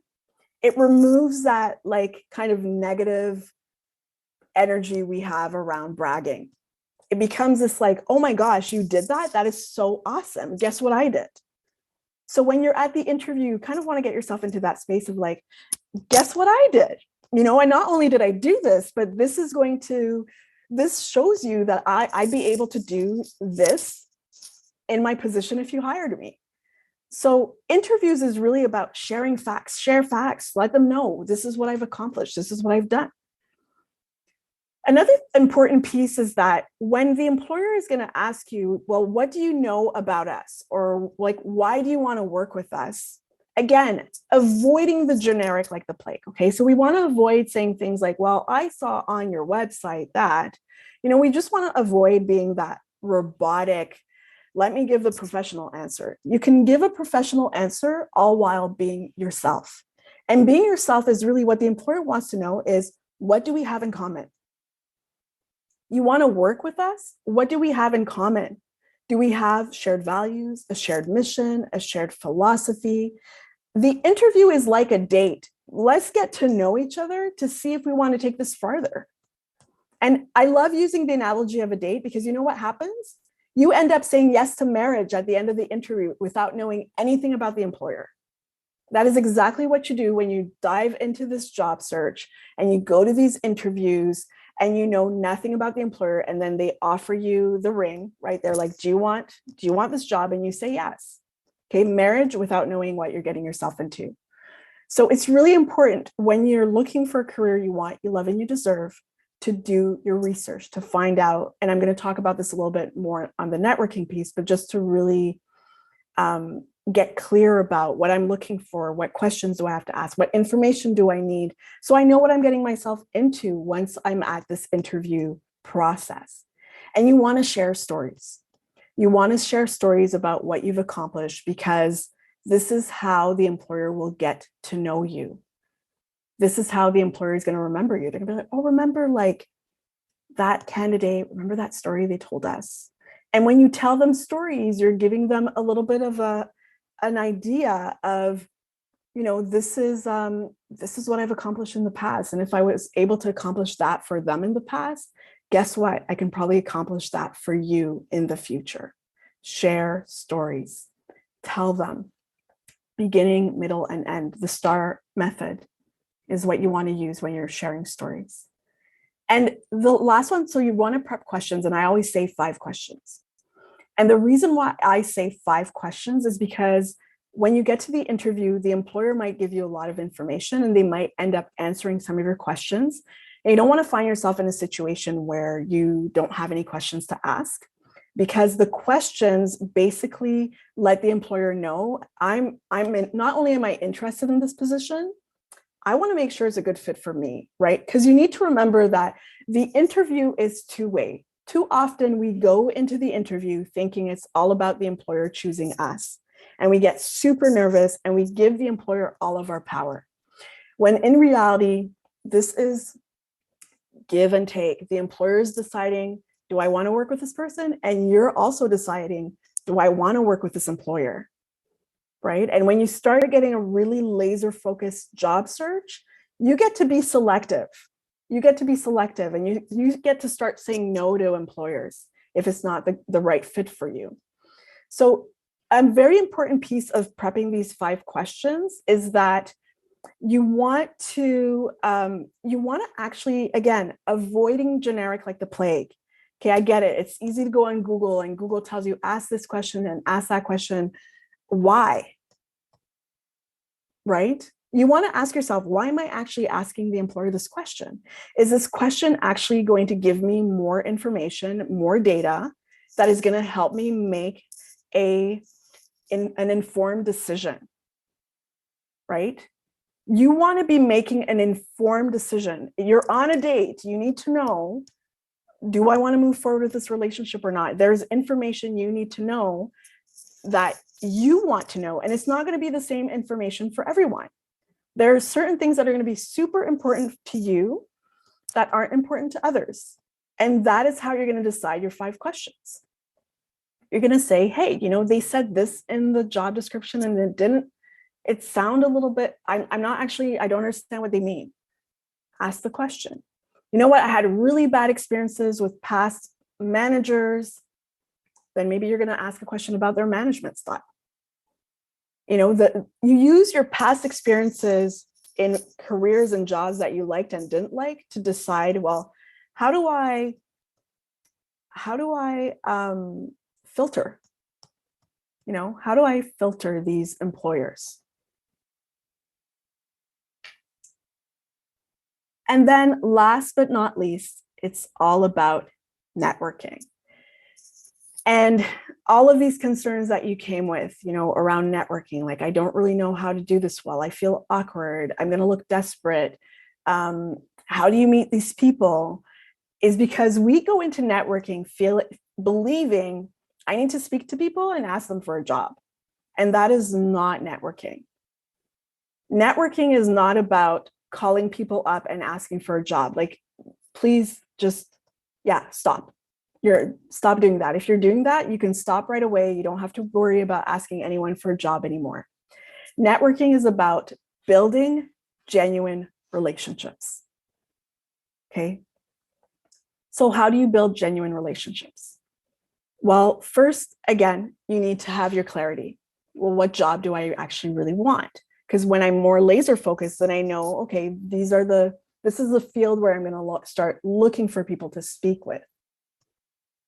it removes that like kind of negative energy we have around bragging. It becomes this like, oh my gosh, you did that? That is so awesome. Guess what I did? So when you're at the interview, you kind of want to get yourself into that space of like, guess what I did? You know, and not only did I do this, but this shows you that I'd be able to do this in my position if you hired me. So interviews is really about sharing facts, share facts, let them know this is what I've accomplished, this is what I've done. Another important piece is that when the employer is going to ask you, well, what do you know about us? Or like, why do you want to work with us? Again, avoiding the generic like the plague. Okay, so we want to avoid saying things like, well, I saw on your website that, we just want to avoid being that robotic, let me give the professional answer. You can give a professional answer all while being yourself. And being yourself is really what the employer wants to know is, what do we have in common? You want to work with us? What do we have in common? Do we have shared values, a shared mission, a shared philosophy? The interview is like a date. Let's get to know each other to see if we want to take this farther. And I love using the analogy of a date because you know what happens? You end up saying yes to marriage at the end of the interview without knowing anything about the employer. That is exactly what you do when you dive into this job search and you go to these interviews and you know nothing about the employer, and then they offer you the ring, right? They're like, do you want this job? And you say yes. Okay, marriage without knowing what you're getting yourself into. So it's really important when you're looking for a career you want, you love, and you deserve, to do your research, to find out, and I'm going to talk about this a little bit more on the networking piece, but just to really get clear about what I'm looking for, what questions do I have to ask, what information do I need, so I know what I'm getting myself into once I'm at this interview process. And you want to share stories. You want to share stories about what you've accomplished, because this is how the employer will get to know you. This is how the employer is going to remember you. They're going to be like, oh, remember like that candidate, remember that story they told us. And when you tell them stories, you're giving them a little bit of a an idea of, this is what I've accomplished in the past. And if I was able to accomplish that for them in the past, guess what? I can probably accomplish that for you in the future. Share stories, tell them beginning, middle, and end. The STAR method is what you want to use when you're sharing stories. And the last one, so you want to prep questions, and I always say 5 questions. And the reason why I say 5 questions is because when you get to the interview, the employer might give you a lot of information and they might end up answering some of your questions. And you don't want to find yourself in a situation where you don't have any questions to ask, because the questions basically let the employer know not only am I interested in this position, I want to make sure it's a good fit for me, right? Because you need to remember that the interview is two-way. Too often we go into the interview thinking it's all about the employer choosing us. And we get super nervous and we give the employer all of our power. When in reality, this is give and take. The employer is deciding, do I want to work with this person? And you're also deciding, do I want to work with this employer? Right? And when you start getting a really laser focused job search, you get to be selective. You get to be selective, and you get to start saying no to employers if it's not the right fit for you. So a very important piece of prepping these 5 questions is that you want to actually, again, avoiding generic like the plague. Okay, I get it. It's easy to go on Google and Google tells you, ask this question and ask that question. Why? Right? You want to ask yourself, why am I actually asking the employer this question? Is this question actually going to give me more information, more data that is going to help me make an informed decision? Right? You want to be making an informed decision. You're on a date. You need to know, do I want to move forward with this relationship or not? There's information you need to know that you want to know, and it's not going to be the same information for everyone. There are certain things that are going to be super important to you that aren't important to others. And that is how you're going to decide your 5 questions. You're going to say, hey, they said this in the job description and it sound a little bit, I don't understand what they mean. Ask the question. You know what? I had really bad experiences with past managers. Then maybe you're going to ask a question about their management style. You use your past experiences in careers and jobs that you liked and didn't like to decide, well, how do I filter? How do I filter these employers? And then last but not least, it's all about networking. And all of these concerns that you came with, around networking, like, I don't really know how to do this well. I feel awkward. I'm going to look desperate. How do you meet these people? Is because we go into networking believing I need to speak to people and ask them for a job. And that is not networking. Networking is not about calling people up and asking for a job. Like, please just, stop. Stop doing that. If you're doing that, you can stop right away. You don't have to worry about asking anyone for a job anymore. Networking is about building genuine relationships. Okay. So how do you build genuine relationships? Well, first, again, you need to have your clarity. Well, what job do I actually really want? Because when I'm more laser focused, then I know, okay, this is the field where I'm going to start looking for people to speak with.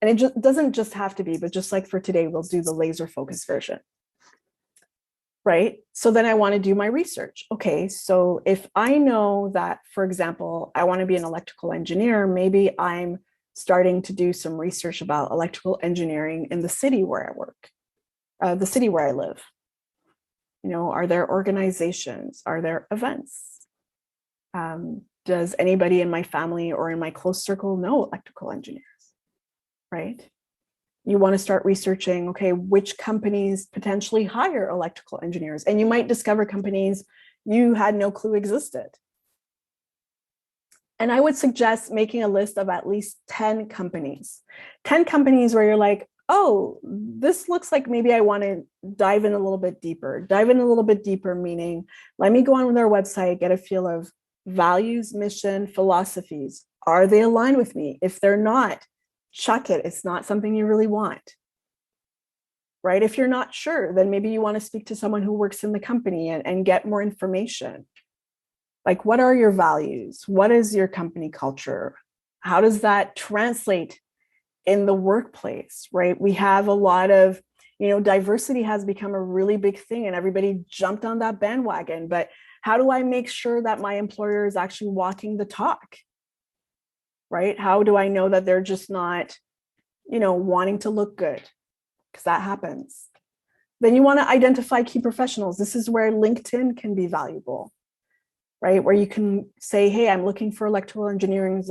And it just doesn't just have to be, but just like for today, we'll do the laser focus version. Right? So then I want to do my research. Okay, so if I know that, for example, I want to be an electrical engineer, maybe I'm starting to do some research about electrical engineering in the city where I work, the city where I live. Are there organizations? Are there events? Does anybody in my family or in my close circle know electrical engineers? Right? You want to start researching, okay, which companies potentially hire electrical engineers? And you might discover companies you had no clue existed. And I would suggest making a list of at least 10 companies. 10 companies where you're like, oh, this looks like maybe I want to dive in a little bit deeper. Dive in a little bit deeper, meaning let me go on their website, get a feel of values, mission, philosophies. Are they aligned with me? If they're not, chuck it. It's not something you really want. Right? If you're not sure, then maybe you want to speak to someone who works in the company and get more information. Like, what are your values? What is your company culture? How does that translate in the workplace, right? We have a lot of, diversity has become a really big thing and everybody jumped on that bandwagon. But how do I make sure that my employer is actually walking the talk, right? How do I know that they're just not, wanting to look good? Because that happens. Then you want to identify key professionals. This is where LinkedIn can be valuable, right? Where you can say, hey, I'm looking for electrical engineers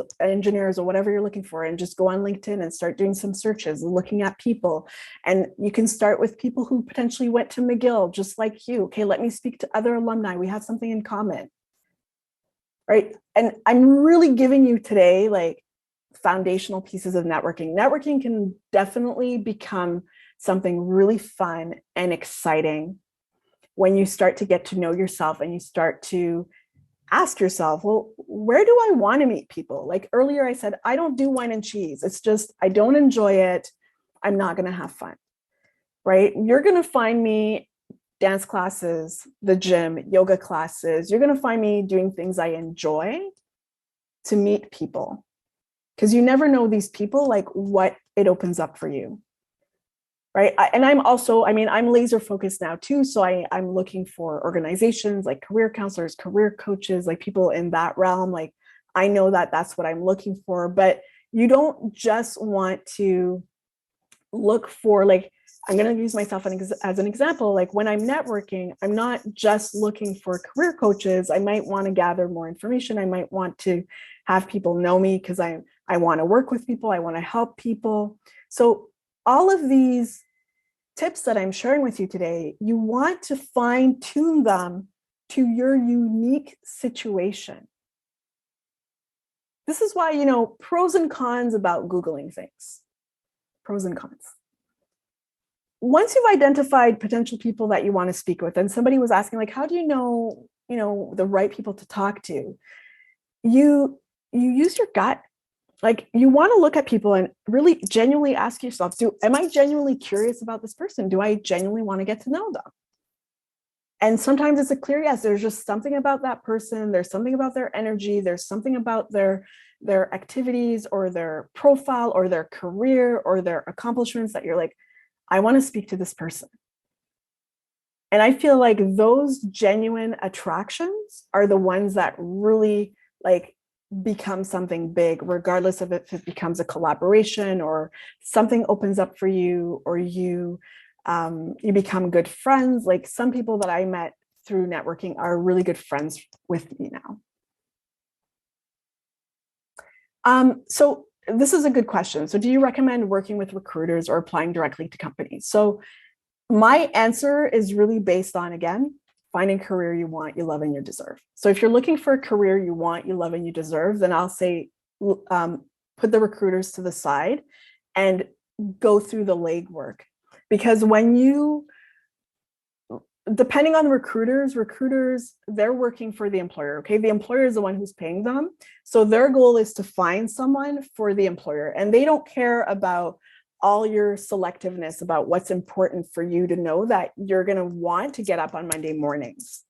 or whatever you're looking for, and just go on LinkedIn and start doing some searches, looking at people. And you can start with people who potentially went to McGill, just like you. Okay, let me speak to other alumni. We have something in common, right? And I'm really giving you today, like, foundational pieces of networking. Networking can definitely become something really fun and exciting when you start to get to know yourself and you start to ask yourself, well, where do I want to meet people? Like earlier I said, I don't do wine and cheese. It's just, I don't enjoy it. I'm not going to have fun, right? You're going to find me dance classes, the gym, yoga classes. You're going to find me doing things I enjoy to meet people, because you never know these people, like what it opens up for you. Right. And I'm also, I'm laser focused now too. So I'm looking for organizations like career counselors, career coaches, like people in that realm. Like, I know that that's what I'm looking for, but you don't just want to look for, like, I'm going to use myself as an example. Like when I'm networking, I'm not just looking for career coaches. I might want to gather more information. I might want to have people know me because I want to work with people. I want to help people. So all of these tips that I'm sharing with you today, you want to fine tune them to your unique situation. This is why, pros and cons about Googling things. Pros and cons. Once you've identified potential people that you want to speak with, and somebody was asking, like, how do you know, the right people to talk to? You use your gut. Like, you want to look at people and really genuinely ask yourself, am I genuinely curious about this person? Do I genuinely want to get to know them? And sometimes it's a clear yes. There's just something about that person. There's something about their energy. There's something about their activities or their profile or their career or their accomplishments that you're like, I want to speak to this person. And I feel like those genuine attractions are the ones that really, like, become something big, regardless of if it becomes a collaboration or something opens up for you, or you become good friends. Like, some people that I met through networking are really good friends with me now. So this is a good question. So do you recommend working with recruiters or applying directly to companies? So my answer is really based on, again, finding a career you want, you love, and you deserve. So if you're looking for a career you want, you love, and you deserve, then I'll say put the recruiters to the side and go through the legwork. Because depending on recruiters, they're working for the employer, okay? The employer is the one who's paying them. So their goal is to find someone for the employer, and they don't care about all your selectiveness about what's important for you to know that you're going to want to get up on Monday mornings.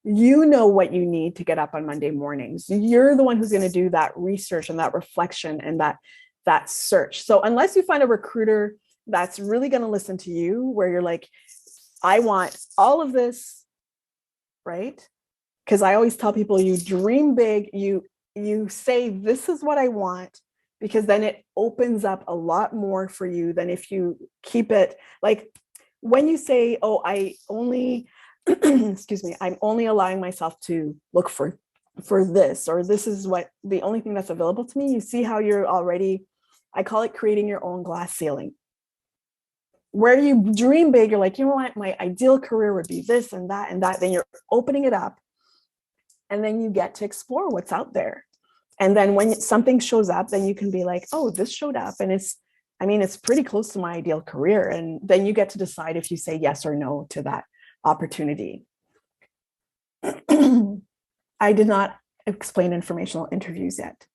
You know what you need to get up on Monday mornings. You're the one who's going to do that research and that reflection and that search. So unless you find a recruiter that's really going to listen to you, where you're like, I want all of this, right? Because I always tell people, you dream big, you say, this is what I want, because then it opens up a lot more for you than if you keep it. Like when you say, oh, I only, excuse me, I'm only allowing myself to look for this, or this is what the only thing that's available to me, you see how you're already, I call it creating your own glass ceiling. Where you dream big, you're like, you know what, my ideal career would be this and that and that. Then you're opening it up, and then you get to explore what's out there. And then when something shows up, then you can be like, oh, this showed up and it's I mean, it's pretty close to my ideal career. And then you get to decide if you say yes or no to that opportunity. I did not explain informational interviews yet.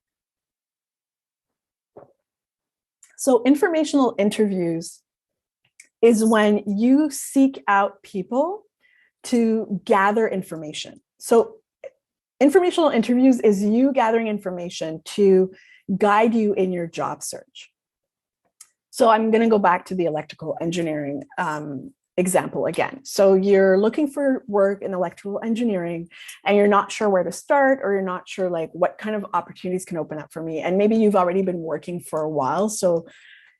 So informational interviews is when you seek out people to gather information. So informational interviews is you gathering information to guide you in your job search. So I'm going to go back to the electrical engineering example again. So you're looking for work in electrical engineering and you're not sure where to start, or you're not sure like what kind of opportunities can open up for me. And maybe you've already been working for a while. So,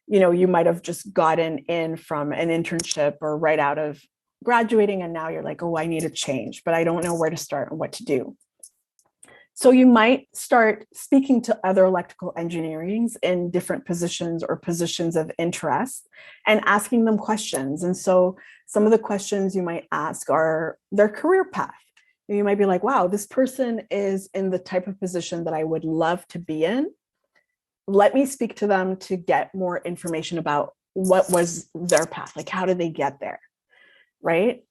you know, you might have just gotten in from an internship or right out of graduating. And now you're like, oh, I need a change, but I don't know where to start and what to do. So you might start speaking to other electrical engineers in different positions or positions of interest and asking them questions. And so some of the questions you might ask are their career path. You might be like, wow, this person is in the type of position that I would love to be in. Let me speak to them to get more information about what was their path, like how did they get there, right?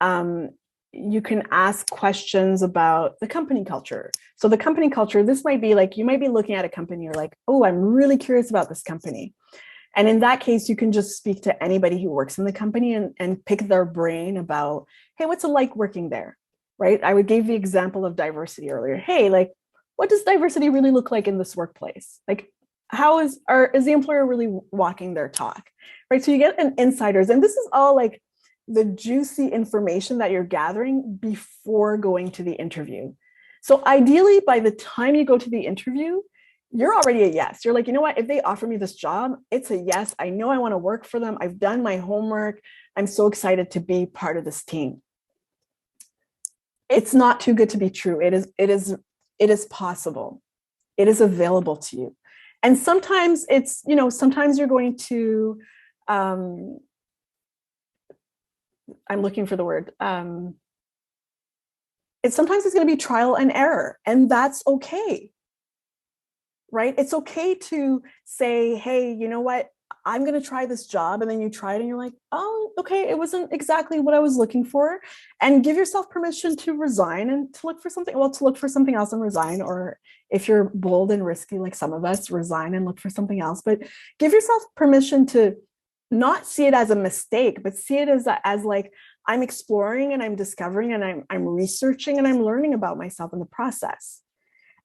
You can ask questions about the company culture. So the company culture, this might be like, you might be looking at a company, you're like, oh, I'm really curious about this company. And in that case, you can just speak to anybody who works in the company and pick their brain about, hey, what's it like working there, right? I would give the example of diversity earlier. Hey, like, what does diversity really look like in this workplace? Like, how is the employer really walking their talk, right? So you get an insiders, and this is all like the juicy information that you're gathering before going to the interview. So ideally, by the time you go to the interview, you're already a yes. You're like, you know what, if they offer me this job, it's a yes. I know I want to work for them. I've done my homework. I'm so excited to be part of this team. It's not too good to be true. It is possible. It is available to you. And sometimes it's, you know, sometimes you're going to, I'm looking for the word. Sometimes it's going to be trial and error, and that's okay, right? It's okay to say, hey, you know what? I'm going to try this job. And then you try it and you're like, oh, okay, it wasn't exactly what I was looking for. And give yourself permission to resign and to look for something, to look for something else and resign. Or if you're bold and risky, like some of us, resign and look for something else. But give yourself permission to not see it as a mistake, but see it as like, I'm exploring and I'm discovering and I'm researching and I'm learning about myself in the process.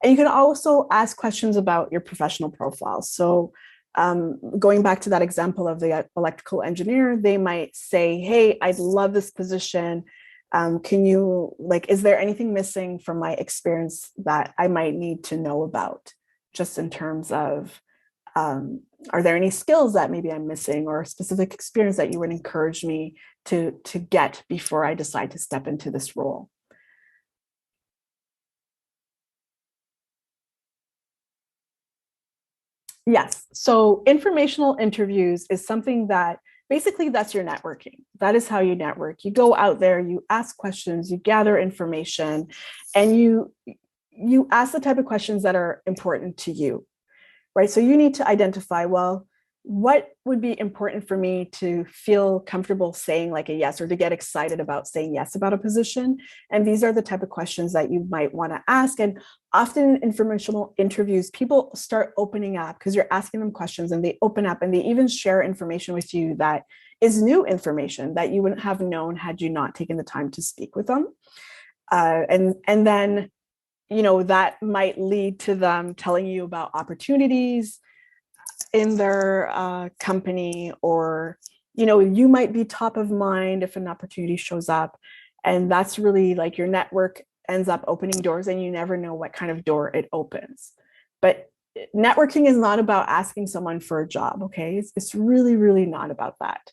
And you can also ask questions about your professional profile. So going back to that example of the electrical engineer, they might say, hey, I'd love this position. Can you, like, is there anything missing from my experience that I might need to know about, just in terms of, are there any skills that maybe I'm missing, or a specific experience that you would encourage me to get before I decide to step into this role? Yes. So informational interviews is something that basically that's your networking. That is how you network. You go out there, you ask questions, you gather information, and you ask the type of questions that are important to you, right? So you need to identify, well, what would be important for me to feel comfortable saying like a yes, or to get excited about saying yes about a position? And these are the type of questions that you might want to ask. And often in informational interviews, people start opening up because you're asking them questions, and they open up and they even share information with you that is new information that you wouldn't have known had you not taken the time to speak with them. And then, you know, that might lead to them telling you about opportunities in their company, or, you know, you might be top of mind if an opportunity shows up. And that's really like your network ends up opening doors, and you never know what kind of door it opens. But networking is not about asking someone for a job, okay? It's really, really not about that.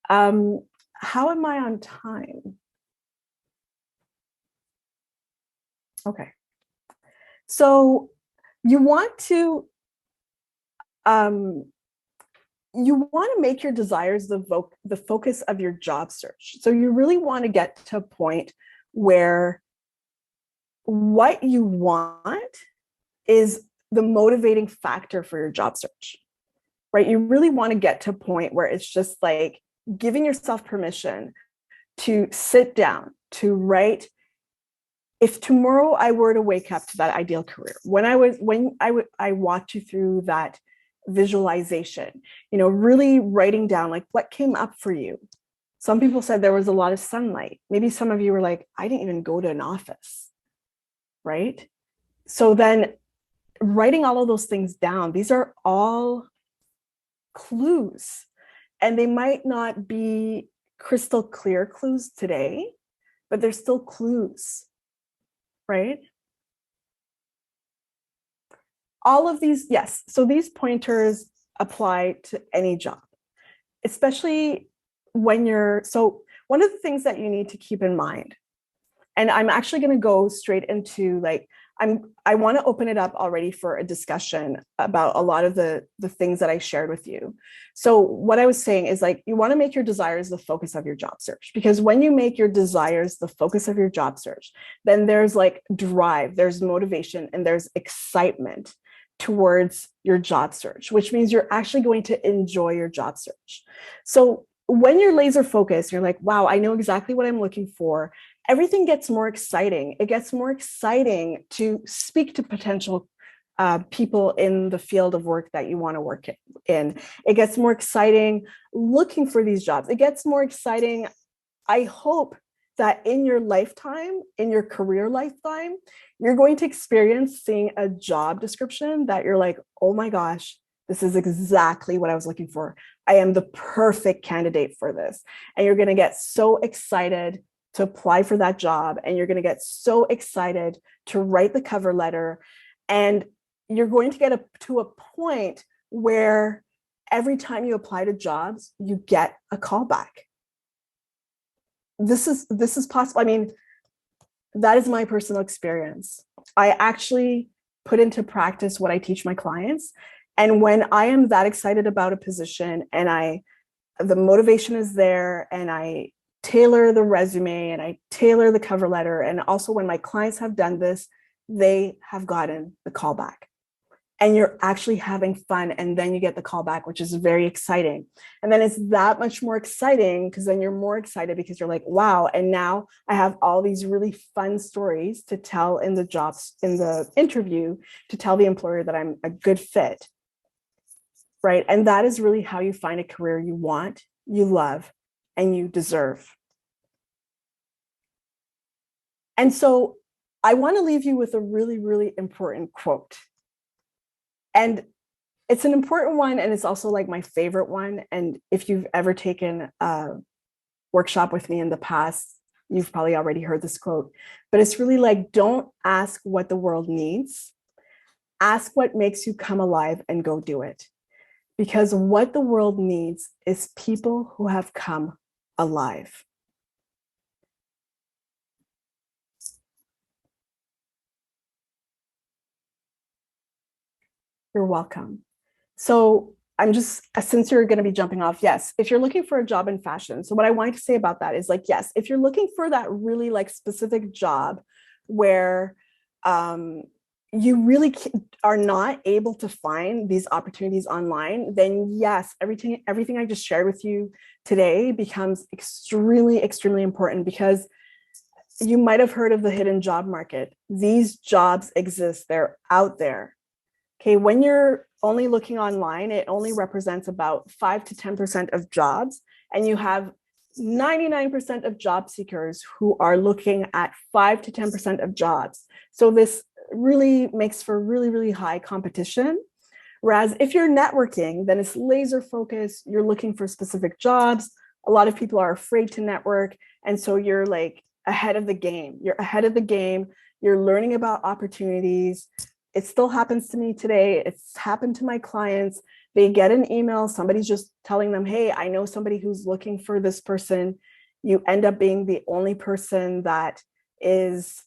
How am I on time? Okay. So you want to make your desires the focus of your job search. So you really want to get to a point where what you want is the motivating factor for your job search. right? You really want to get to a point where it's just like giving yourself permission to sit down, to write. If tomorrow I were to wake up to that ideal career, I walked you through that visualization, really writing down like what came up for you. Some people said there was a lot of sunlight. Maybe some of you were like, I didn't even go to an office, right? So then writing all of those things down, these are all clues, and they might not be crystal clear clues today, but they're still clues, right? All of these, yes. So these pointers apply to any job, especially when so one of the things that you need to keep in mind, and I'm actually going to go straight into like, I want to open it up already for a discussion about a lot of the things that I shared with you. So what I was saying is like, you want to make your desires the focus of your job search, because when you make your desires the focus of your job search, then there's like drive, there's motivation, and there's excitement towards your job search, which means you're actually going to enjoy your job search. So when you're laser focused, you're like, wow, I know exactly what I'm looking for. Everything gets more exciting. It gets more exciting to speak to potential people in the field of work that you want to work in. It gets more exciting looking for these jobs. It gets more exciting. I hope that in your lifetime, in your career lifetime, you're going to experience seeing a job description that you're like, oh my gosh, this is exactly what I was looking for. I am the perfect candidate for this. And you're going to get so excited to apply for that job. And you're going to get so excited to write the cover letter. And you're going to get to a point where every time you apply to jobs, you get a callback. This is possible. I mean, that is my personal experience. I actually put into practice what I teach my clients. And when I am that excited about a position and the motivation is there, and I tailor the resume and I tailor the cover letter, and also when my clients have done this, they have gotten the callback. And you're actually having fun, and then you get the callback, which is very exciting. And then it's that much more exciting because then you're more excited because you're like, wow, and now I have all these really fun stories to tell in the interview, to tell the employer that I'm a good fit, right? And that is really how you find a career you want, you love, and you deserve. And so I want to leave you with a really, really important quote. And it's an important one, and it's also like my favorite one. And if you've ever taken a workshop with me in the past, you've probably already heard this quote, but it's really like, don't ask what the world needs. Ask what makes you come alive and go do it. Because what the world needs is people who have come alive. You're welcome. So since you're going to be jumping off, yes, if you're looking for a job in fashion, so what I wanted to say about that is like, yes, if you're looking for that really like specific job where you really are not able to find these opportunities online, then yes, everything I just shared with you today becomes extremely, extremely important, because you might have heard of the hidden job market. These jobs exist, they're out there. Okay, when you're only looking online, it only represents about 5 to 10% of jobs, and you have 99% of job seekers who are looking at 5 to 10% of jobs. So this really makes for really, really high competition. Whereas if you're networking, then it's laser focused, you're looking for specific jobs. A lot of people are afraid to network, and so you're like ahead of the game. You're ahead of the game, you're learning about opportunities. It still happens to me today. It's happened to my clients. They get an email, somebody's just telling them, hey, I know somebody who's looking for this person. You end up being the only person that is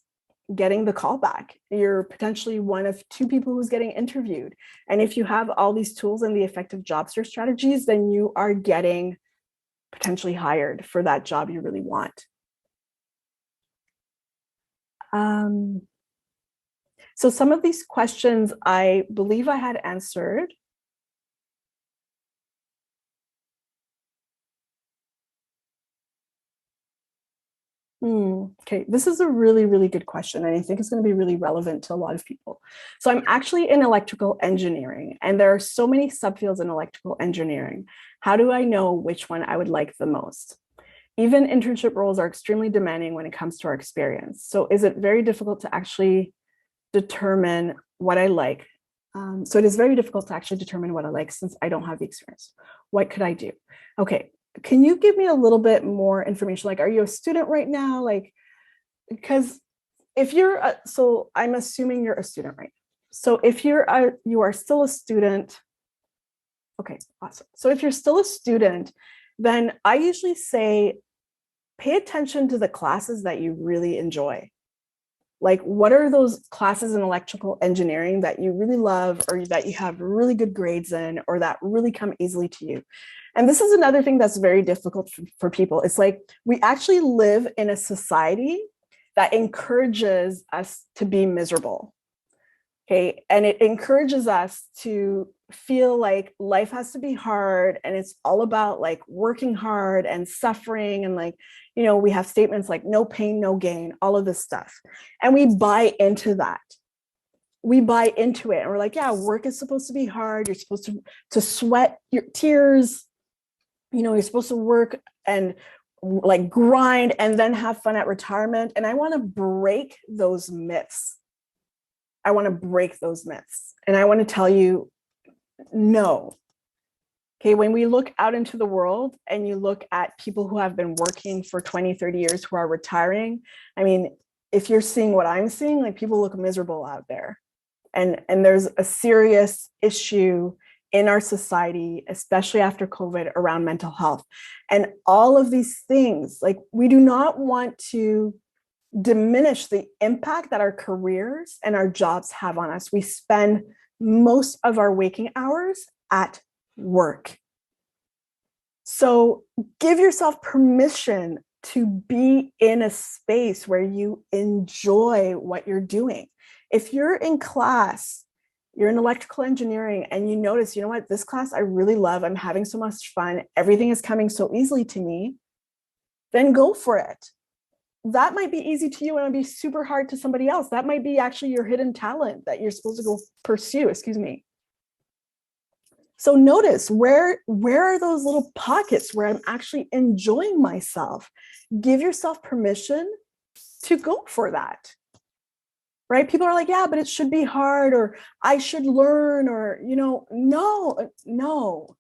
getting the call back. You're potentially one of 2 people who's getting interviewed. And if you have all these tools and the effective job search strategies, then you are getting potentially hired for that job you really want. So some of these questions I believe I had answered. Okay, this is a really, really good question. And I think it's going to be really relevant to a lot of people. So I'm actually in electrical engineering, and there are so many subfields in electrical engineering. How do I know which one I would like the most? Even internship roles are extremely demanding when it comes to our experience. So is it very difficult to actually determine what I like? So it is very difficult to actually determine what I like since I don't have the experience. What could I do? Okay, can you give me a little bit more information? Like, are you a student right now? Like, because if so I'm assuming you're a student, right? So if you are still a student, okay, awesome. So if you're still a student, then I usually say, pay attention to the classes that you really enjoy. Like, what are those classes in electrical engineering that you really love, or that you have really good grades in, or that really come easily to you? And this is another thing that's very difficult for people. It's like, we actually live in a society that encourages us to be miserable. Okay. And it encourages us to feel like life has to be hard, and it's all about like working hard and suffering. And like, we have statements like no pain, no gain, all of this stuff. And we buy into that. We buy into it. And we're like, yeah, work is supposed to be hard. You're supposed to sweat your tears. You're supposed to work and like grind and then have fun at retirement. And I want to break those myths. I want to break those myths. And I want to tell you, no. Okay, when we look out into the world and you look at people who have been working for 20, 30 years who are retiring, I mean, if you're seeing what I'm seeing, like, people look miserable out there. And there's a serious issue in our society, especially after COVID, around mental health. And all of these things, like, we do not want to diminish the impact that our careers and our jobs have on us. We spend most of our waking hours at work. So give yourself permission to be in a space where you enjoy what you're doing. If you're in class, you're in electrical engineering, and you notice, what, this class I really love, I'm having so much fun, everything is coming so easily to me, then go for it. That might be easy to you and it'll be super hard to somebody else. That might be actually your hidden talent that you're supposed to go pursue, So notice, where are those little pockets where I'm actually enjoying myself? Give yourself permission to go for that, right? People are like, yeah, but it should be hard, or I should learn, or, no.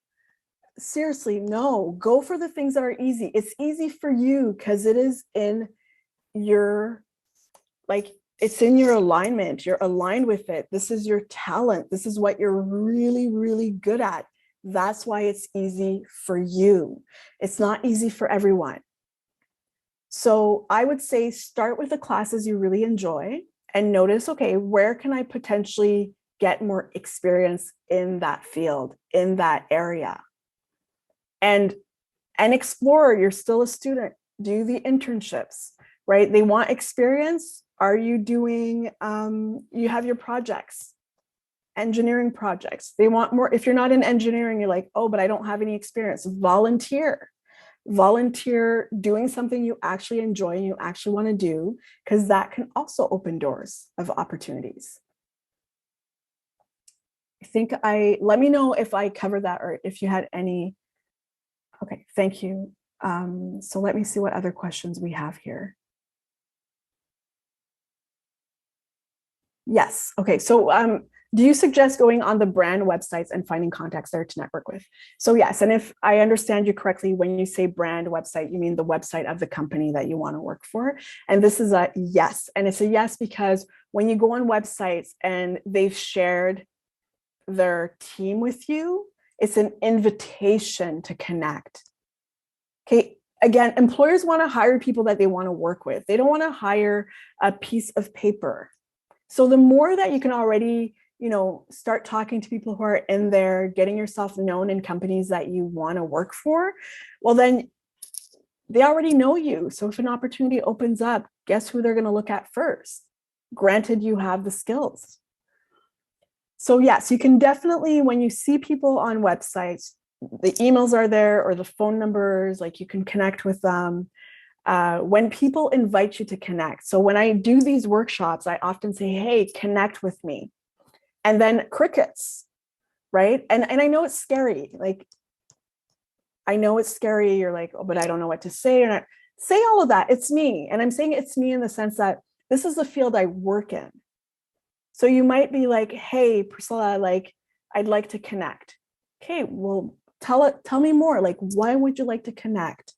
Seriously, no. Go for the things that are easy. It's easy for you because it is in it's in your alignment. You're aligned with it. This is your talent. This is what you're really, really good at. That's why it's easy for you. It's not easy for everyone. So I would say, start with the classes you really enjoy and notice, okay, where can I potentially get more experience in that field, in that area? And explore. You're still a student. Do the internships. Right? They want experience. Are you doing, you have your projects, engineering projects. They want more. If you're not in engineering, you're like, oh, but I don't have any experience. Volunteer doing something you actually enjoy and you actually want to do, because that can also open doors of opportunities. Let me know if I covered that, or if you had any. Okay, thank you. So let me see what other questions we have here. Yes. Okay. So do you suggest going on the brand websites and finding contacts there to network with? So yes. And if I understand you correctly, when you say brand website, you mean the website of the company that you want to work for. And this is a yes. And it's a yes because when you go on websites and they've shared their team with you, it's an invitation to connect. Okay. Again, employers want to hire people that they want to work with. They don't want to hire a piece of paper. So the more that you can already, start talking to people who are in there, getting yourself known in companies that you want to work for, well, then they already know you. So if an opportunity opens up, guess who they're going to look at first? Granted, you have the skills. So yes, you can definitely, when you see people on websites, the emails are there or the phone numbers, like you can connect with them. When people invite you to connect. So when I do these workshops, I often say, hey, connect with me. And then crickets, right? And I know it's scary. Like, I know it's scary. You're like, oh, but I don't know what to say. Or not. Say all of that. It's me. And I'm saying it's me in the sense that this is the field I work in. So you might be like, hey, Priscilla, like, I'd like to connect. Okay, well, tell me more. Like, why would you like to connect?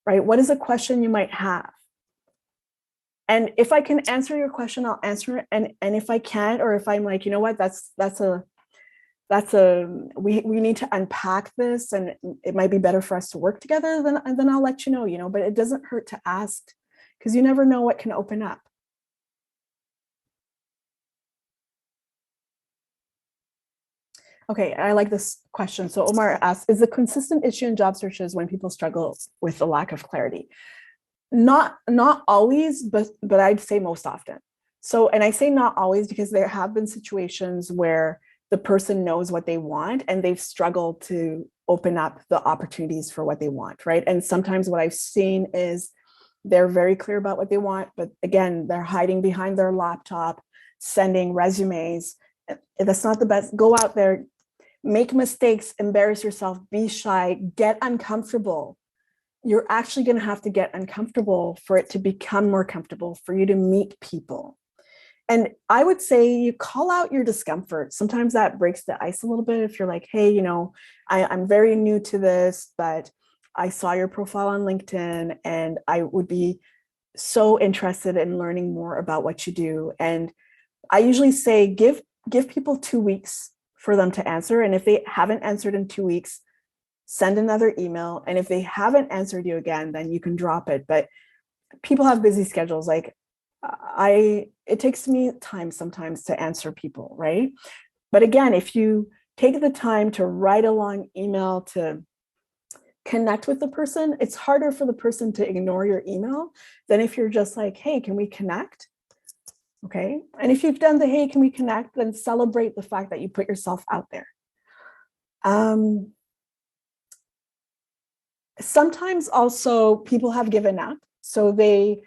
Right? What is a question you might have? And if I can answer your question, I'll answer it. And if I can't, or if I'm like, you know what, that's a we need to unpack this, and it might be better for us to work together, then I'll let you know, but it doesn't hurt to ask, because you never know what can open up. Okay, I like this question. So Omar asks, is a consistent issue in job searches when people struggle with the lack of clarity? Not always, but I'd say most often. So, and I say not always because there have been situations where the person knows what they want and they've struggled to open up the opportunities for what they want, right? And sometimes what I've seen is they're very clear about what they want, but again, they're hiding behind their laptop, sending resumes. That's not the best. Go out there, make mistakes, embarrass yourself, be shy, get uncomfortable. You're actually going to have to get uncomfortable for it to become more comfortable, for you to meet people. And I would say you call out your discomfort. Sometimes that breaks the ice a little bit. If you're like, hey, I'm very new to this, but I saw your profile on LinkedIn and I would be so interested in learning more about what you do. And I usually say, give people 2 weeks for them to answer. And if they haven't answered in 2 weeks, send another email. And if they haven't answered you again, then you can drop it. But people have busy schedules. Like it takes me time sometimes to answer people, right? But again, if you take the time to write a long email, to connect with the person, it's harder for the person to ignore your email than if you're just like, hey, can we connect? Okay. And if you've done the, hey, can we connect? Then celebrate the fact that you put yourself out there. Sometimes also people have given up. So they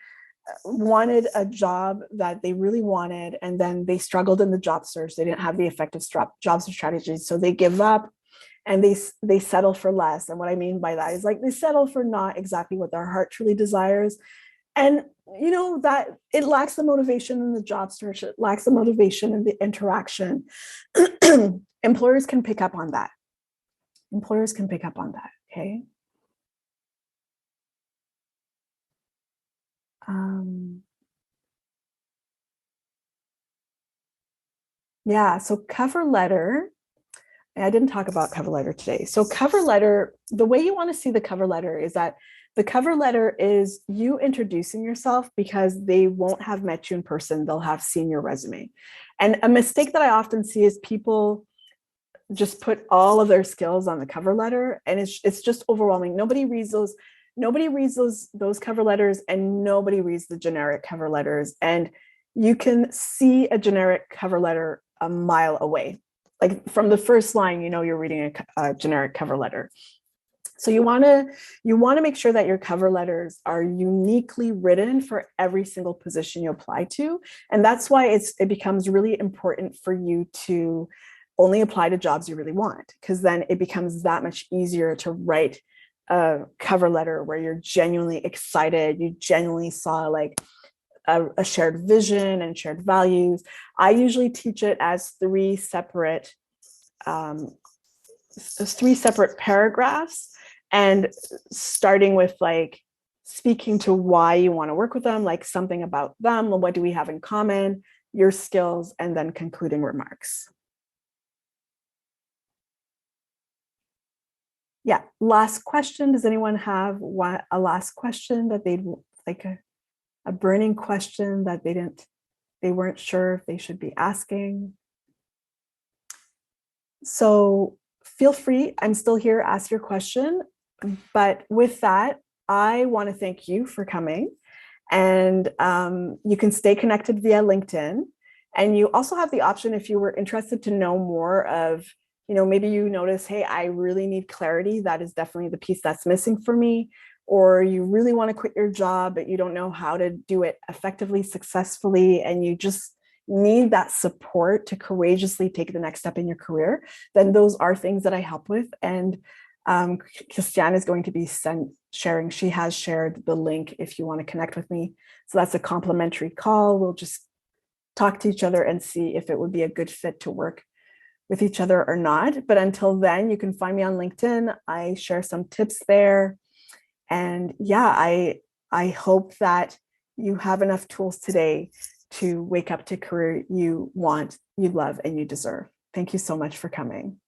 wanted a job that they really wanted, and then they struggled in the job search. They didn't have the effective job search strategies. So they give up and they settle for less. And what I mean by that is like they settle for not exactly what their heart truly desires. And that it lacks the motivation in the job search, it lacks the motivation in the interaction. Employers can pick up on that. Okay. Yeah, so cover letter. I didn't talk about cover letter today. So cover letter, the way you want to see the cover letter is that the cover letter is you introducing yourself, because they won't have met you in person. They'll have seen your resume. And a mistake that I often see is people just put all of their skills on the cover letter, and it's just overwhelming. Nobody reads those cover letters, and nobody reads the generic cover letters. And you can see a generic cover letter a mile away. Like from the first line, you're reading a generic cover letter. So you want to make sure that your cover letters are uniquely written for every single position you apply to. And that's why it becomes really important for you to only apply to jobs you really want, because then it becomes that much easier to write a cover letter where you're genuinely excited. You genuinely saw like a shared vision and shared values. I usually teach it as three separate paragraphs, and starting with like speaking to why you want to work with them, like something about them, what do we have in common, your skills, and then concluding remarks. Yeah, last question. Does anyone have a last question that they'd like, a burning question that they weren't sure if they should be asking? So feel free, I'm still here, ask your question. But with that, I want to thank you for coming. And you can stay connected via LinkedIn. And you also have the option, if you were interested to know more of, maybe you notice, hey, I really need clarity. That is definitely the piece that's missing for me. or you really want to quit your job, but you don't know how to do it effectively, successfully, and you just need that support to courageously take the next step in your career, then those are things that I help with. And Christiane is going to be sharing, she has shared the link if you want to connect with me. So that's a complimentary call. We'll just talk to each other and see if it would be a good fit to work with each other or not. But until then, you can find me on LinkedIn. I share some tips there. And yeah, I hope that you have enough tools today to wake up to a career you want, you love, and you deserve. Thank you so much for coming.